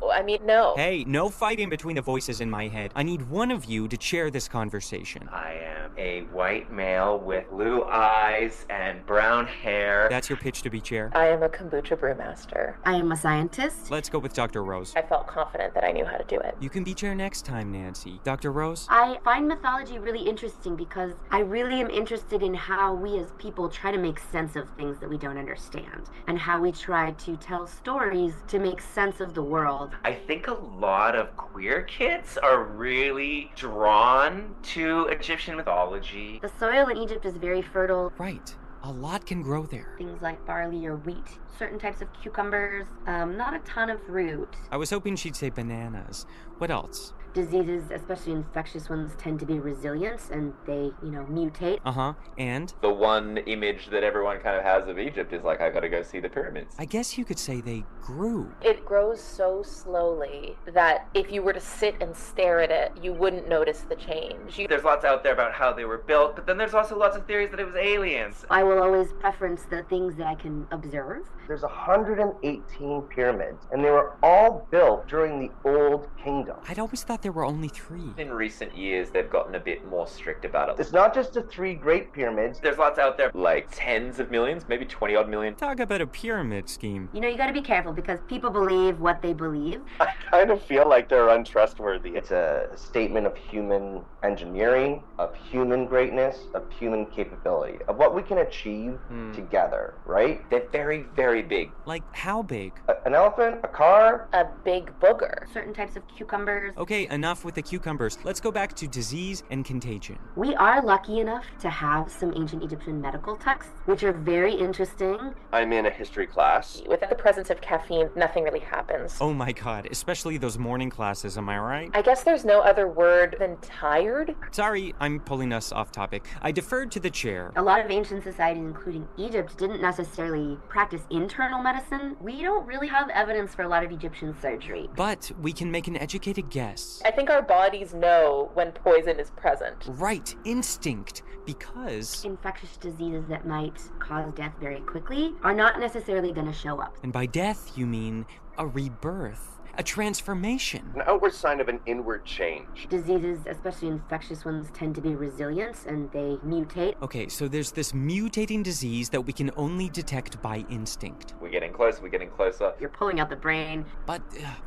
No. Hey, no fighting between the voices in my head. I need one of you to chair this conversation. I am a white male with blue eyes and brown hair. That's your pitch to be chair. I am a kombucha brewmaster. I am a scientist. Let's go with Dr. Rose. I felt confident that I knew how to do it. You can be chair next time, Nancy. Dr. Rose? I find mythology really interesting because I really am interested in how we as people try to make sense of things that we don't understand and how we try to tell stories to make sense of the world. I think a lot of queer kids are really drawn to Egyptian mythology. The soil in Egypt is very fertile. Right. A lot can grow there. Things like barley or wheat, certain types of cucumbers, not a ton of fruit. I was hoping she'd say bananas. What else? Diseases, especially infectious ones, tend to be resilient and they, mutate. Uh-huh. And? The one image that everyone kind of has of Egypt is like, I gotta go see the pyramids. I guess you could say they grew. It grows so slowly that if you were to sit and stare at it, you wouldn't notice the change. There's lots out there about how they were built, but then there's also lots of theories that it was aliens. I will always preference the things that I can observe. There's 118 pyramids, and they were all built during the Old Kingdom. I'd always thought there were only 3. In recent years, they've gotten a bit more strict about it. It's not just the 3 Great Pyramids. There's lots out there. Like tens of millions, maybe 20 odd million. Talk about a pyramid scheme. You gotta be careful because people believe what they believe. I kind of feel like they're untrustworthy. It's a statement of human engineering, of human greatness, of human capability, of what we can achieve together, right? They're very, very big. Like, how big? An elephant, a car. A big booger. Certain types of cucumbers. Okay, enough with the cucumbers. Let's go back to disease and contagion. We are lucky enough to have some ancient Egyptian medical texts, which are very interesting. I'm in a history class. Without the presence of caffeine, nothing really happens. Oh my god, especially those morning classes, am I right? I guess there's no other word than tired. Sorry, I'm pulling us off topic. I deferred to the chair. A lot of ancient societies, including Egypt, didn't necessarily practice internal medicine. We don't really have evidence for a lot of Egyptian surgery. But we can make an educated guess. I think our bodies know when poison is present. Right, instinct, because... infectious diseases that might cause death very quickly are not necessarily going to show up. And by death, you mean a rebirth. A transformation. An outward sign of an inward change. Diseases, especially infectious ones, tend to be resilient and they mutate. Okay, so there's this mutating disease that we can only detect by instinct. We're getting closer, we're getting closer. You're pulling out the brain. But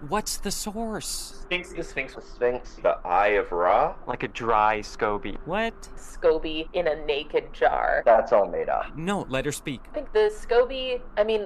what's the source? Sphinx, the Sphinx. The Sphinx. The Eye of Ra. Like a dry SCOBY. What? SCOBY in a naked jar. That's all made up. No, let her speak. I think the SCOBY,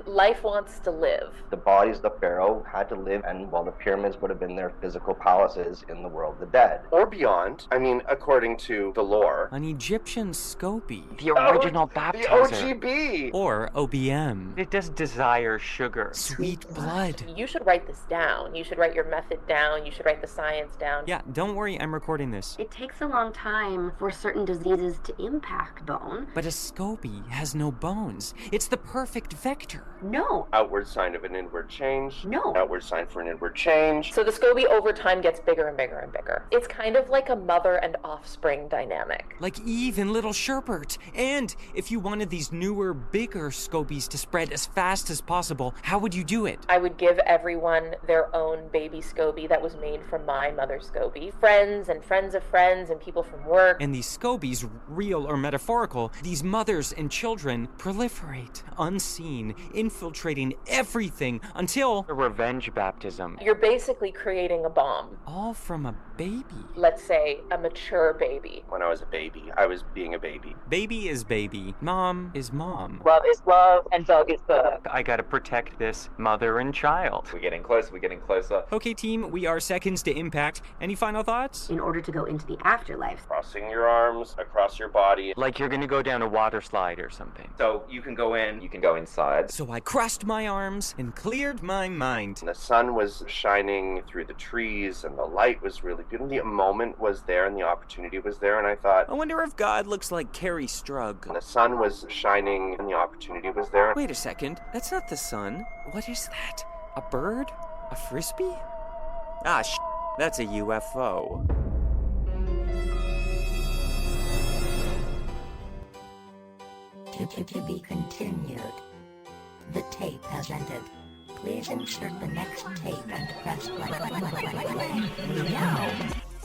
life wants to live. The bodies of the pharaoh had to live, and while the pyramids would have been their physical palaces in the world of the dead. Or beyond. According to the lore. An Egyptian SCOBY. The original baptizer. The OGB! Or OBM. It does desire sugar. Sweet blood. You should write this down. You should write your method down. You should write the science down. Yeah, don't worry, I'm recording this. It takes a long time for certain diseases to impact bone. But a SCOBY has no bones. It's the perfect vector. No. Outward sign of an inward change. No. Outward sign for an inward change. So the SCOBY over time gets bigger and bigger and bigger. It's kind of like a mother and offspring dynamic. Like Eve and little Sherbert. And if you wanted these newer, bigger SCOBYs to spread as fast as possible, how would you do it? I would give everyone their own baby SCOBY that was made from my mother's SCOBY. Friends and friends of friends and people from work. And these SCOBYs, real or metaphorical, these mothers and children proliferate, unseen, infiltrating everything until... A revenge baptism. You're basically creating a bomb. All from a baby. Let's say a mature baby. When I was a baby, I was being a baby. Baby is baby. Mom is mom. Love is love and dog is dog. I gotta protect this mother and child. We're getting closer, we're getting closer. Okay, team, we are seconds to impact. Any final thoughts? In order to go into the afterlife. Crossing your arms across your body. Like you're gonna go down a water slide or something. So you can go in. You can go inside. So I crossed my arms and cleared my mind. And the sun was shining through the trees and the light was really good. And the moment was there and the opportunity was there. And I thought, I wonder if God looks like Carrie Strug. and the sun was shining and the opportunity was there. Wait a second. That's not the sun. What is that? A bird? A frisbee? Ah, that's a UFO. To be continued. The tape has ended. Please insert the next tape and press play now.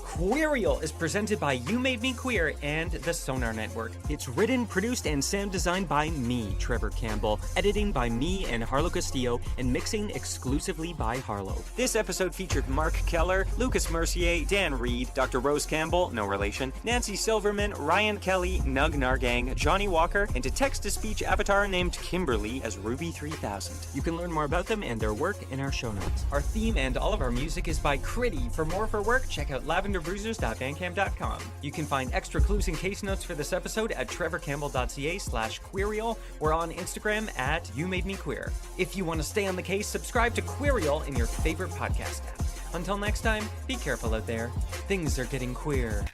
Queerial is presented by You Made Me Queer and the Sonar Network. It's written, produced, and sound designed by me, Trevor Campbell, editing by me and Harlow Castillo, and mixing exclusively by Harlow. This episode featured Mark Keller, Lucas Mercier, Dan Reed, Dr. Rose Campbell, no relation, Nancy Silverman, Ryan Kelly, Nug Nargang, Johnny Walker, and a text-to-speech avatar named Kimberly as Ruby 3000. You can learn more about them and their work in our show notes. Our theme and all of our music is by Kritty. For more for work, check out lavenderbruisers.bandcamp.com. You can find extra clues and case notes for this episode at trevorcampbell.ca/Queerial. We're on Instagram at YouMadeMeQueer. If you want to stay on the case, subscribe to Queerial in your favorite podcast app. Until next time, be careful out there. Things are getting queer.